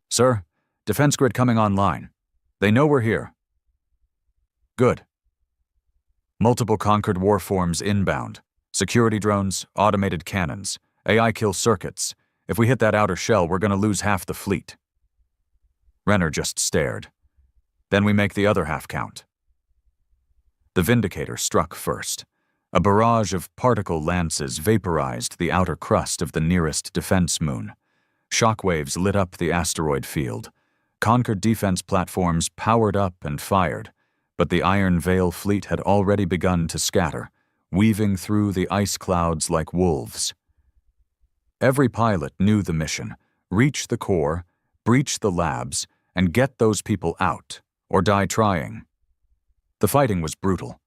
"Sir, defense grid coming online. They know we're here." "Good." "Multiple Concord warforms inbound. Security drones, automated cannons, AI kill circuits. If we hit that outer shell, we're gonna lose half the fleet." Renner just stared. "Then we make the other half count." The Vindicator struck first. A barrage of particle lances vaporized the outer crust of the nearest defense moon. Shockwaves lit up the asteroid field. Concord defense platforms powered up and fired, but the Iron Veil fleet had already begun to scatter, weaving through the ice clouds like wolves. Every pilot knew the mission: reach the core, breach the labs, and get those people out, or die trying. The fighting was brutal.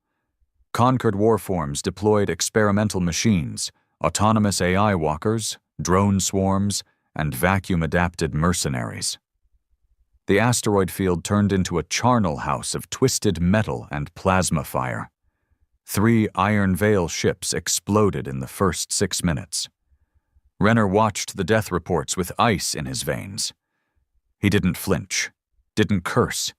Concord warforms deployed experimental machines, autonomous AI walkers, drone swarms, and vacuum-adapted mercenaries. The asteroid field turned into a charnel house of twisted metal and plasma fire. 3 Iron Veil ships exploded in the first 6 minutes. Renner watched the death reports with ice in his veins. He didn't flinch, didn't curse.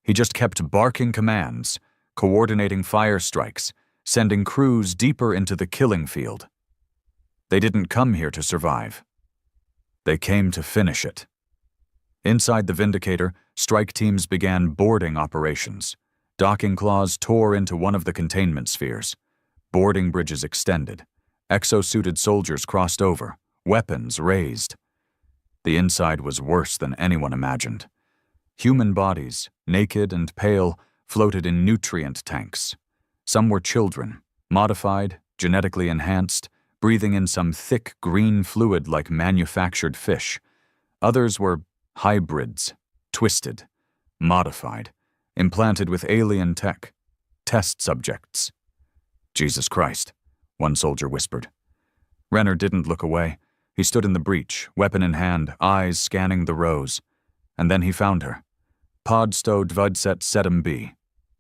He just kept barking commands, coordinating fire strikes, sending crews deeper into the killing field. They didn't come here to survive. They came to finish it. Inside the Vindicator, strike teams began boarding operations. Docking claws tore into one of the containment spheres. Boarding bridges extended. Exosuited soldiers crossed over, weapons raised. The inside was worse than anyone imagined. Human bodies, naked and pale, floated in nutrient tanks. Some were children, modified, genetically enhanced, breathing in some thick green fluid like manufactured fish. Others were hybrids, twisted, modified, implanted with alien tech, test subjects. Jesus Christ, one soldier whispered. Renner didn't look away. He stood in the breach, weapon in hand, eyes scanning the rows. And then he found her. Podsto Dvudset Sedum B.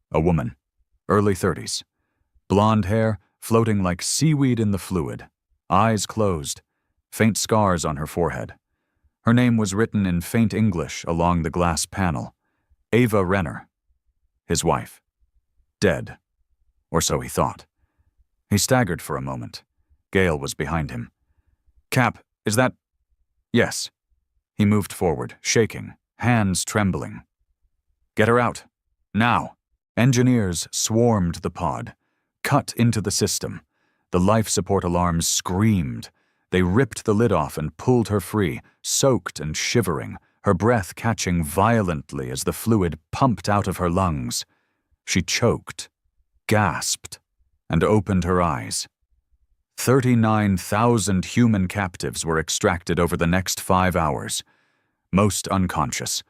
A woman, early 30s. Blonde hair, floating like seaweed in the fluid. Eyes closed, faint scars on her forehead. Her name was written in faint English along the glass panel. Ava Renner. His wife. Dead. Or so he thought. He staggered for a moment. Gale was behind him. Cap, is that... Yes. He moved forward, shaking, hands trembling. Get her out. Now. Engineers swarmed the pod, cut into the system. The life support alarms screamed. They ripped the lid off and pulled her free, soaked and shivering, her breath catching violently as the fluid pumped out of her lungs. She choked, gasped, and opened her eyes. 39,000 human captives were extracted over the next 5 hours, most unconscious,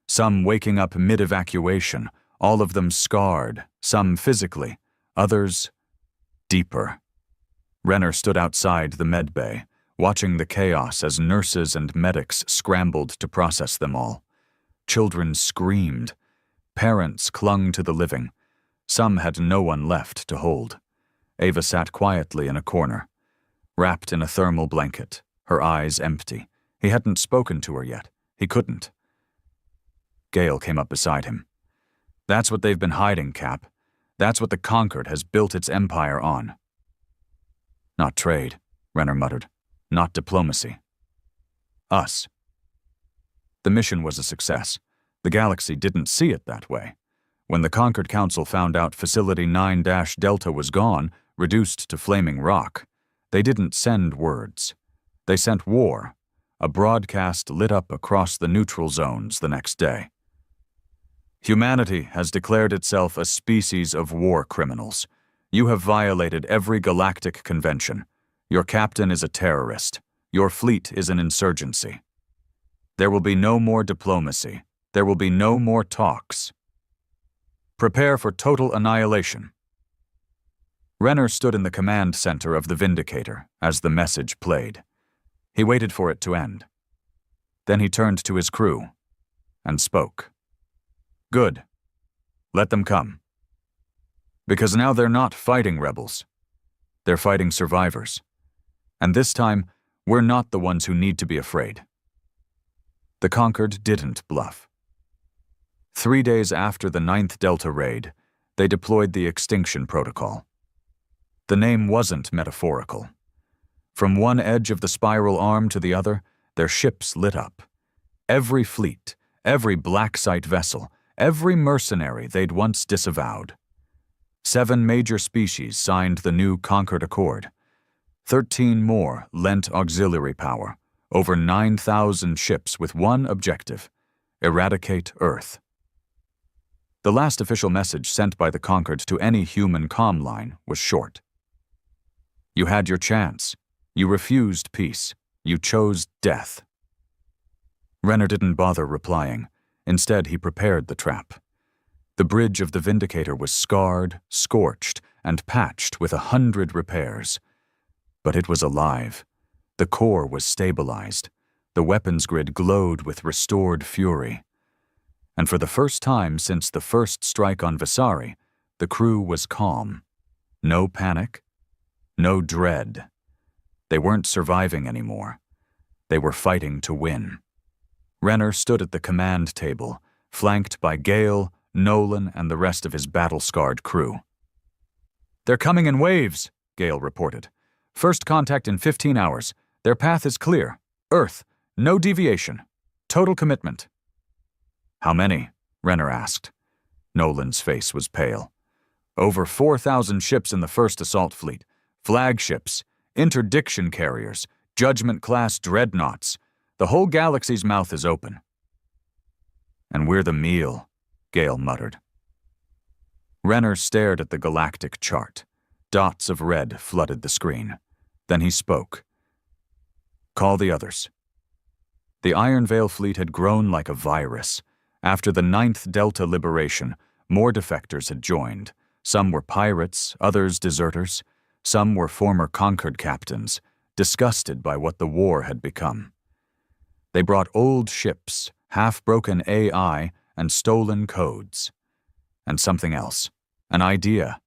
some waking up mid-evacuation, all of them scarred, some physically, others deeper. Renner stood outside the med bay, watching the chaos as nurses and medics scrambled to process them all. Children screamed. Parents clung to the living. Some had no one left to hold. Ava sat quietly in a corner, wrapped in a thermal blanket, her eyes empty. He hadn't spoken to her yet. He couldn't. Gale came up beside him. That's what they've been hiding, Cap. That's what the Conquered has built its empire on. Not trade, Renner muttered. Not diplomacy. Us. The mission was a success. The galaxy didn't see it that way. When the Conquered Council found out Facility 9-Delta was gone, reduced to flaming rock, they didn't send words. They sent war. A broadcast lit up across the neutral zones the next day. Humanity has declared itself a species of war criminals. You have violated every galactic convention. Your captain is a terrorist. Your fleet is an insurgency. There will be no more diplomacy. There will be no more talks. Prepare for total annihilation. Renner stood in the command center of the Vindicator as the message played. He waited for it to end. Then he turned to his crew and spoke. Good. Let them come. Because now they're not fighting rebels. They're fighting survivors. And this time, we're not the ones who need to be afraid. The Conquered didn't bluff. 3 days after the 9th Delta raid, they deployed the Extinction Protocol. The name wasn't metaphorical. From one edge of the spiral arm to the other, their ships lit up. Every fleet, every black site vessel, every mercenary they'd once disavowed. 7 major species signed the new Conquered Accord. 13 more lent auxiliary power, over 9,000 ships with one objective: eradicate Earth. The last official message sent by the Conquered to any human comm line was short. You had your chance. You refused peace. You chose death. Renner didn't bother replying. Instead, he prepared the trap. The bridge of the Vindicator was scarred, scorched, and patched with 100 repairs. But it was alive. The core was stabilized. The weapons grid glowed with restored fury. And for the first time since the first strike on Visari, the crew was calm. No panic, no dread. They weren't surviving anymore. They were fighting to win. Renner stood at the command table, flanked by Gale, Nolan, and the rest of his battle-scarred crew. They're coming in waves, Gale reported. First contact in 15 hours. Their path is clear. Earth, no deviation. Total commitment. How many? Renner asked. Nolan's face was pale. Over 4,000 ships in the first assault fleet, flagships, interdiction carriers, judgment-class dreadnoughts. The whole galaxy's mouth is open. And we're the meal, Gale muttered. Renner stared at the galactic chart. Dots of red flooded the screen. Then he spoke. Call the others. The Iron Veil fleet had grown like a virus. After the 9th Delta liberation, more defectors had joined. Some were pirates, others deserters. Some were former Concord captains, disgusted by what the war had become. They brought old ships, half-broken AI, and stolen codes. And something else. An idea.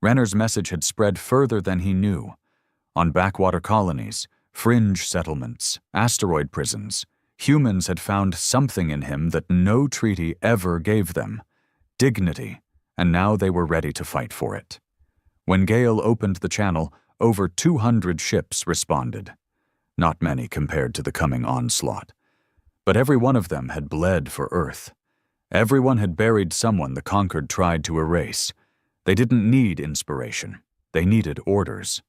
Renner's message had spread further than he knew. On backwater colonies, fringe settlements, asteroid prisons, humans had found something in him that no treaty ever gave them. Dignity, and now they were ready to fight for it. When Gale opened the channel, over 200 ships responded. Not many compared to the coming onslaught. But every one of them had bled for Earth. Everyone had buried someone the Conquered tried to erase. They didn't need inspiration. They needed orders.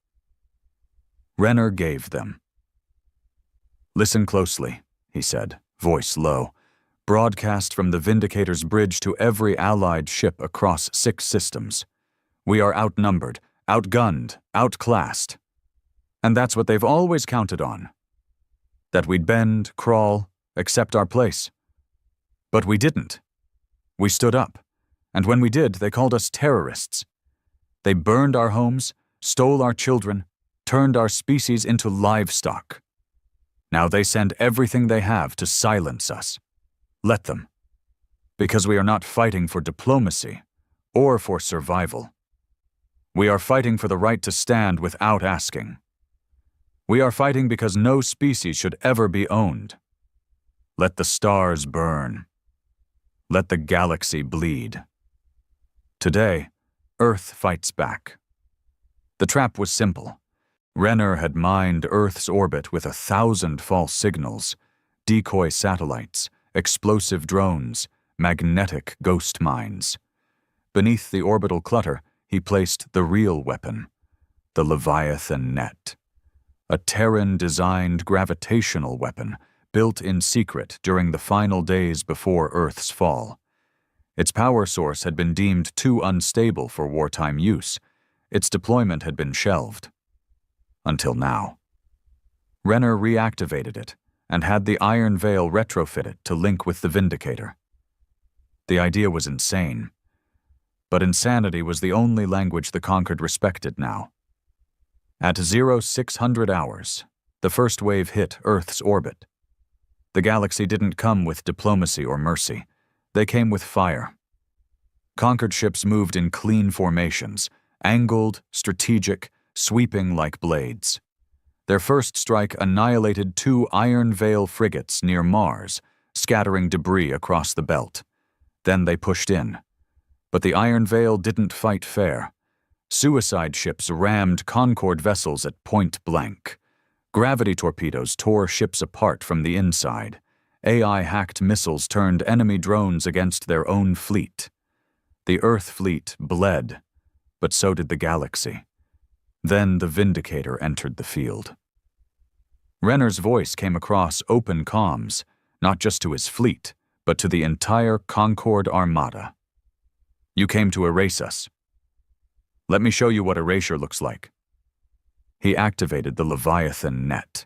Renner gave them. Listen closely, he said, voice low. Broadcast from the Vindicator's bridge to every Allied ship across 6 systems. We are outnumbered, outgunned, outclassed. And that's what they've always counted on. That we'd bend, crawl, accept our place. But we didn't. We stood up. And when we did, they called us terrorists. They burned our homes, stole our children, turned our species into livestock. Now they send everything they have to silence us. Let them. Because we are not fighting for diplomacy or for survival. We are fighting for the right to stand without asking. We are fighting because no species should ever be owned. Let the stars burn. Let the galaxy bleed. Today, Earth fights back. The trap was simple. Renner had mined Earth's orbit with 1,000 false signals, decoy satellites, explosive drones, magnetic ghost mines. Beneath the orbital clutter, he placed the real weapon, the Leviathan net. A Terran-designed gravitational weapon built in secret during the final days before Earth's fall. Its power source had been deemed too unstable for wartime use. Its deployment had been shelved. Until now. Renner reactivated it and had the Iron Veil retrofit it to link with the Vindicator. The idea was insane. But insanity was the only language the Conquered respected now. At 0600 hours, the first wave hit Earth's orbit. The galaxy didn't come with diplomacy or mercy. They came with fire. Conquered ships moved in clean formations, angled, strategic, sweeping like blades. Their first strike annihilated 2 Iron Veil frigates near Mars, scattering debris across the belt. Then they pushed in. But the Iron Veil didn't fight fair. Suicide ships rammed Concord vessels at point blank. Gravity torpedoes tore ships apart from the inside. AI-hacked missiles turned enemy drones against their own fleet. The Earth fleet bled, but so did the galaxy. Then the Vindicator entered the field. Renner's voice came across open comms, not just to his fleet, but to the entire Concord armada. You came to erase us. Let me show you what erasure looks like. He activated the Leviathan net.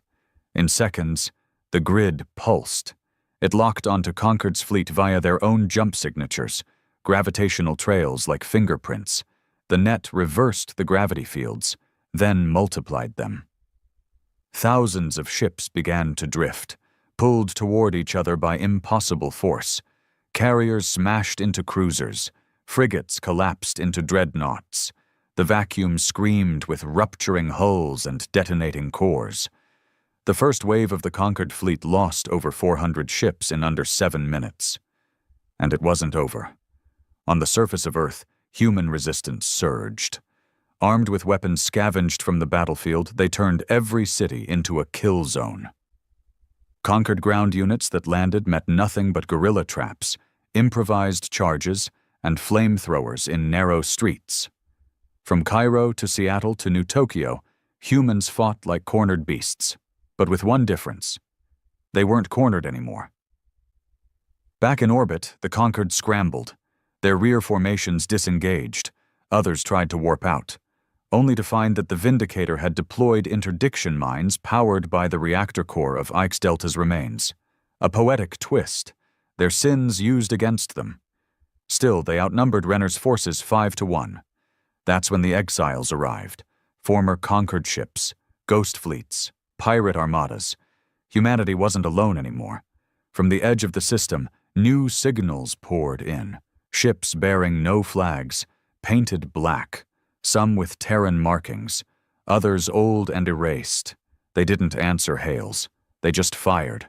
In seconds, the grid pulsed. It locked onto Concord's fleet via their own jump signatures, gravitational trails like fingerprints. The net reversed the gravity fields, then multiplied them. Thousands of ships began to drift, pulled toward each other by impossible force. Carriers smashed into cruisers. Frigates collapsed into dreadnoughts. The vacuum screamed with rupturing hulls and detonating cores. The first wave of the Conquered fleet lost over 400 ships in under 7 minutes. And it wasn't over. On the surface of Earth, human resistance surged. Armed with weapons scavenged from the battlefield, they turned every city into a kill zone. Conquered ground units that landed met nothing but guerrilla traps, improvised charges, and flamethrowers in narrow streets. From Cairo to Seattle to New Tokyo, humans fought like cornered beasts, but with one difference. They weren't cornered anymore. Back in orbit, the Concord scrambled. Their rear formations disengaged. Others tried to warp out, only to find that the Vindicator had deployed interdiction mines powered by the reactor core of Ix Delta's remains. A poetic twist, their sins used against them. Still, they outnumbered Renner's forces 5-1. That's when the exiles arrived. Former Concord ships, ghost fleets, pirate armadas. Humanity wasn't alone anymore. From the edge of the system, new signals poured in. Ships bearing no flags, painted black, some with Terran markings, others old and erased. They didn't answer hails. They just fired.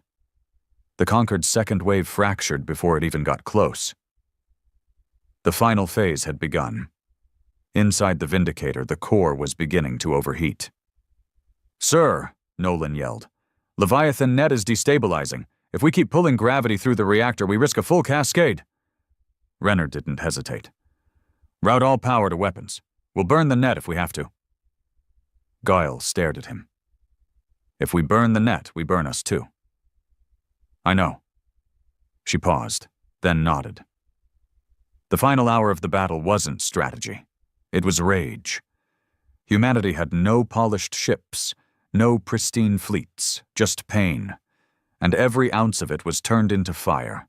The Concord's second wave fractured before it even got close. The final phase had begun. Inside the Vindicator, the core was beginning to overheat. "Sir," Nolan yelled, "Leviathan net is destabilizing. If we keep pulling gravity through the reactor, we risk a full cascade." Renner didn't hesitate. "Route all power to weapons. We'll burn the net if we have to." Guile stared at him. "If we burn the net, we burn us too." "I know." She paused, then nodded. The final hour of the battle wasn't strategy. It was rage. Humanity had no polished ships, no pristine fleets, just pain, and every ounce of it was turned into fire.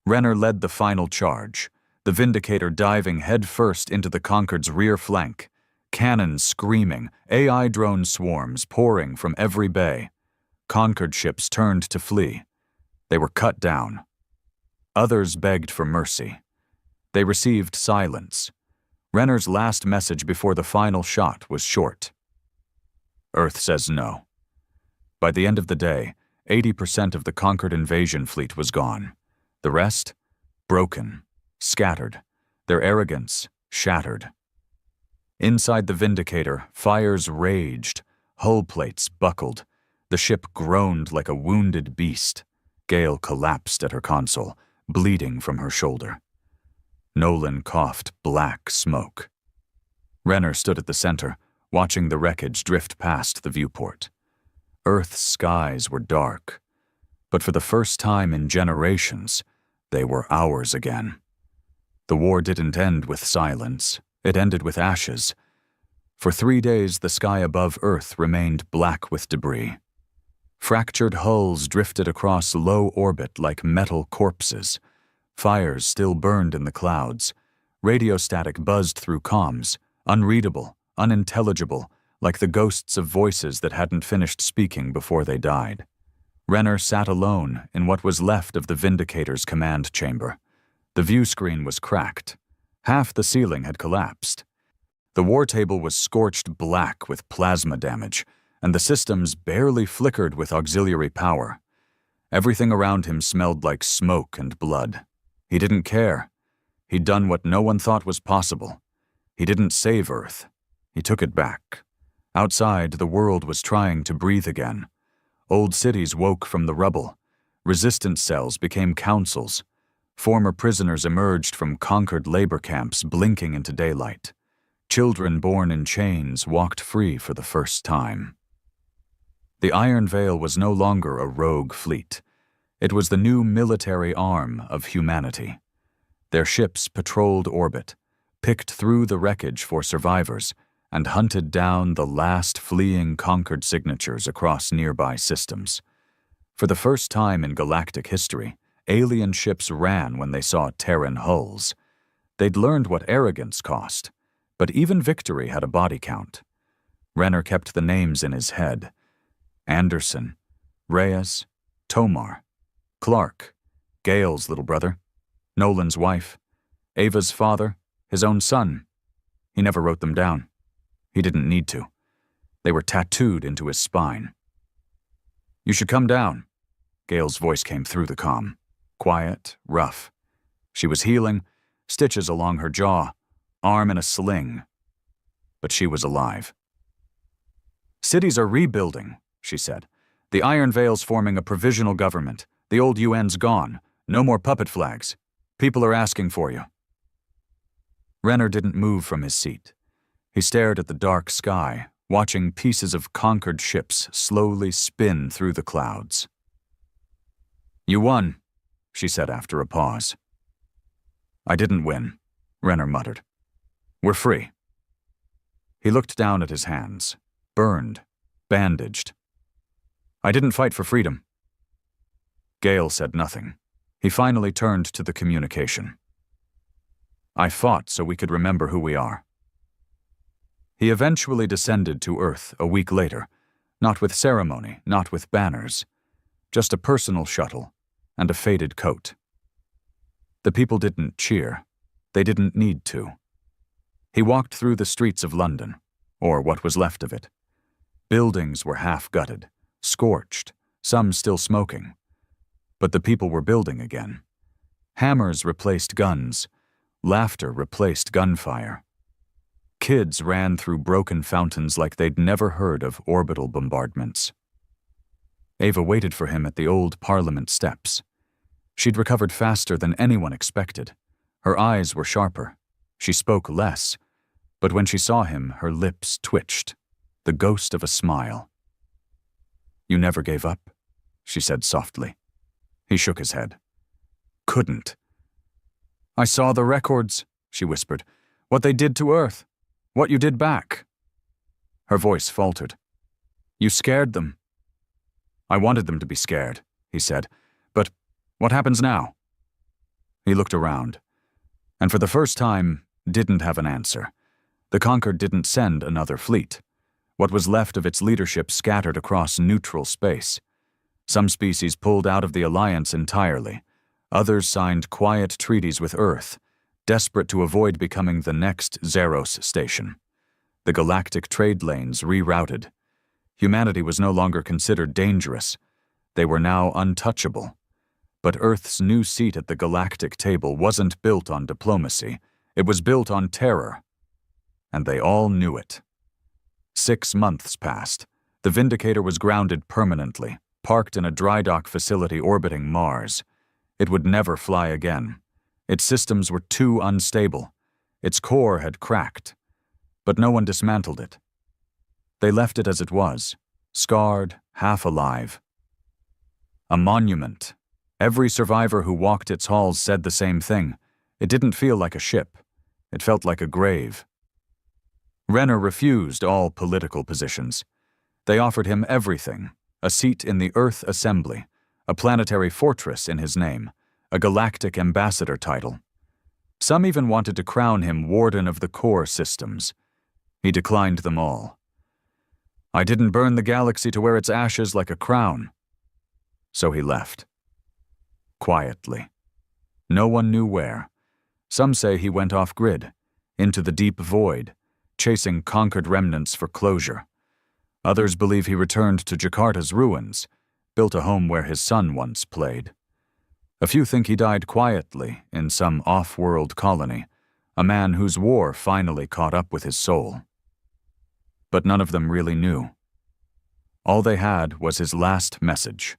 Renner led the final charge, the Vindicator diving headfirst into the Concord's rear flank, cannons screaming, AI drone swarms pouring from every bay. Concord ships turned to flee. They were cut down. Others begged for mercy. They received silence. Renner's last message before the final shot was short. "Earth says no." By the end of the day, 80% of the Concord invasion fleet was gone. The rest? Broken, scattered, their arrogance shattered. Inside the Vindicator, fires raged, hull plates buckled. The ship groaned like a wounded beast. Gale collapsed at her console, bleeding from her shoulder. Nolan coughed black smoke. Renner stood at the center, watching the wreckage drift past the viewport. Earth's skies were dark, but for the first time in generations, they were ours again. The war didn't end with silence. It ended with ashes. For 3 days, the sky above Earth remained black with debris. Fractured hulls drifted across low orbit like metal corpses. Fires still burned in the clouds. Radio static buzzed through comms, unreadable, unintelligible, like the ghosts of voices that hadn't finished speaking before they died. Renner sat alone in what was left of the Vindicator's command chamber. The view screen was cracked. Half the ceiling had collapsed. The war table was scorched black with plasma damage, and the systems barely flickered with auxiliary power. Everything around him smelled like smoke and blood. He didn't care. He'd done what no one thought was possible. He didn't save Earth. He took it back. Outside, the world was trying to breathe again. Old cities woke from the rubble. Resistance cells became councils. Former prisoners emerged from conquered labor camps, blinking into daylight. Children born in chains walked free for the first time. The Iron Veil was no longer a rogue fleet. It was the new military arm of humanity. Their ships patrolled orbit, picked through the wreckage for survivors, and hunted down the last fleeing conquered signatures across nearby systems. For the first time in galactic history, alien ships ran when they saw Terran hulls. They'd learned what arrogance cost, but even victory had a body count. Renner kept the names in his head. Anderson, Reyes, Tomar, Clark, Gale's little brother, Nolan's wife, Ava's father, his own son. He never wrote them down. He didn't need to. They were tattooed into his spine. "You should come down." Gale's voice came through the comm. Quiet, rough. She was healing, stitches along her jaw, arm in a sling. But she was alive. "Cities are rebuilding," she said. "The Iron Veil's forming a provisional government. The old UN's gone. No more puppet flags. People are asking for you." Renner didn't move from his seat. He stared at the dark sky, watching pieces of conquered ships slowly spin through the clouds. "You won," she said after a pause. "I didn't win," Renner muttered. "We're free." He looked down at his hands, burned, bandaged. "I didn't fight for freedom." Gale said nothing. He finally turned to the communication. "I fought so we could remember who we are." He eventually descended to Earth a week later, not with ceremony, not with banners, just a personal shuttle and a faded coat. The people didn't cheer. They didn't need to. He walked through the streets of London, or what was left of it. Buildings were half-gutted, scorched, some still smoking. But the people were building again. Hammers replaced guns. Laughter replaced gunfire. Kids ran through broken fountains like they'd never heard of orbital bombardments. Ava waited for him at the old Parliament steps. She'd recovered faster than anyone expected. Her eyes were sharper. She spoke less, but when she saw him, her lips twitched, the ghost of a smile. "You never gave up?" she said softly. He shook his head. "Couldn't." "I saw the records," she whispered. "What they did to Earth. What you did back." Her voice faltered. "You scared them." "I wanted them to be scared," he said. "But what happens now?" He looked around, and for the first time, didn't have an answer. The Conquered didn't send another fleet. What was left of its leadership scattered across neutral space. Some species pulled out of the Alliance entirely. Others signed quiet treaties with Earth, desperate to avoid becoming the next Zeros station. The galactic trade lanes rerouted. Humanity was no longer considered dangerous. They were now untouchable. But Earth's new seat at the galactic table wasn't built on diplomacy. It was built on terror. And they all knew it. 6 months passed. The Vindicator was grounded permanently, parked in a dry dock facility orbiting Mars. It would never fly again. Its systems were too unstable. Its core had cracked. But no one dismantled it. They left it as it was, scarred, half alive. A monument. Every survivor who walked its halls said the same thing. It didn't feel like a ship. It felt like a grave. Renner refused all political positions. They offered him everything: a seat in the Earth Assembly, a planetary fortress in his name, a galactic ambassador title. Some even wanted to crown him Warden of the Core Systems. He declined them all. "I didn't burn the galaxy to wear its ashes like a crown." So he left. Quietly. No one knew where. Some say he went off-grid, into the deep void, chasing conquered remnants for closure. Others believe he returned to Jakarta's ruins, built a home where his son once played. A few think he died quietly in some off-world colony, a man whose war finally caught up with his soul. But none of them really knew. All they had was his last message,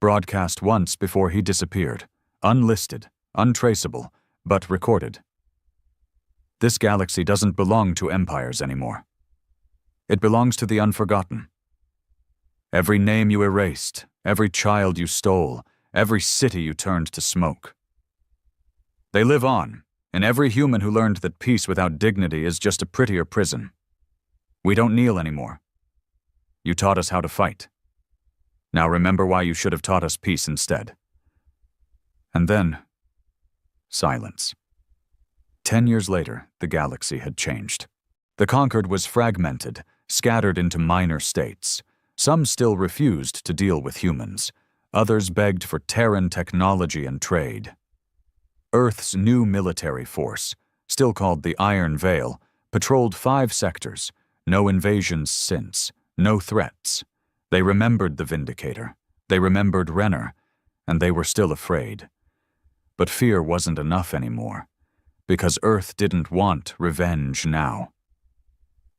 broadcast once before he disappeared, unlisted, untraceable, but recorded. This galaxy doesn't belong to empires anymore. It belongs to the unforgotten. Every name you erased, every child you stole, every city you turned to smoke. They live on, in every human who learned that peace without dignity is just a prettier prison. We don't kneel anymore. You taught us how to fight. Now remember why you should have taught us peace instead. And then, silence. 10 years later, the galaxy had changed. The Conquered was fragmented, scattered into minor states. Some still refused to deal with humans. Others begged for Terran technology and trade. Earth's new military force, still called the Iron Veil, patrolled 5 sectors. No invasions since, no threats. They remembered the Vindicator. They remembered Renner, and they were still afraid. But fear wasn't enough anymore, because Earth didn't want revenge now.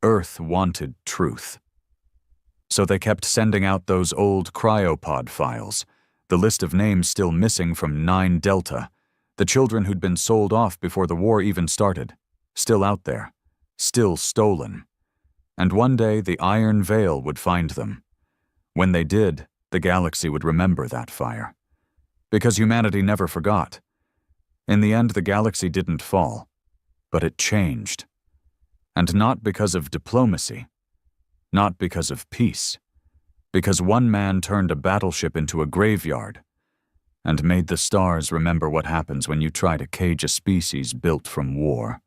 Earth wanted truth. So they kept sending out those old cryopod files, the list of names still missing from 9 Delta, the children who'd been sold off before the war even started. still out there, still stolen. And one day the Iron Veil would find them. When they did, the galaxy would remember that fire. Because humanity never forgot. In the end, the galaxy didn't fall, but it changed. And not because of diplomacy, not because of peace, because one man turned a battleship into a graveyard and made the stars remember what happens when you try to cage a species built from war.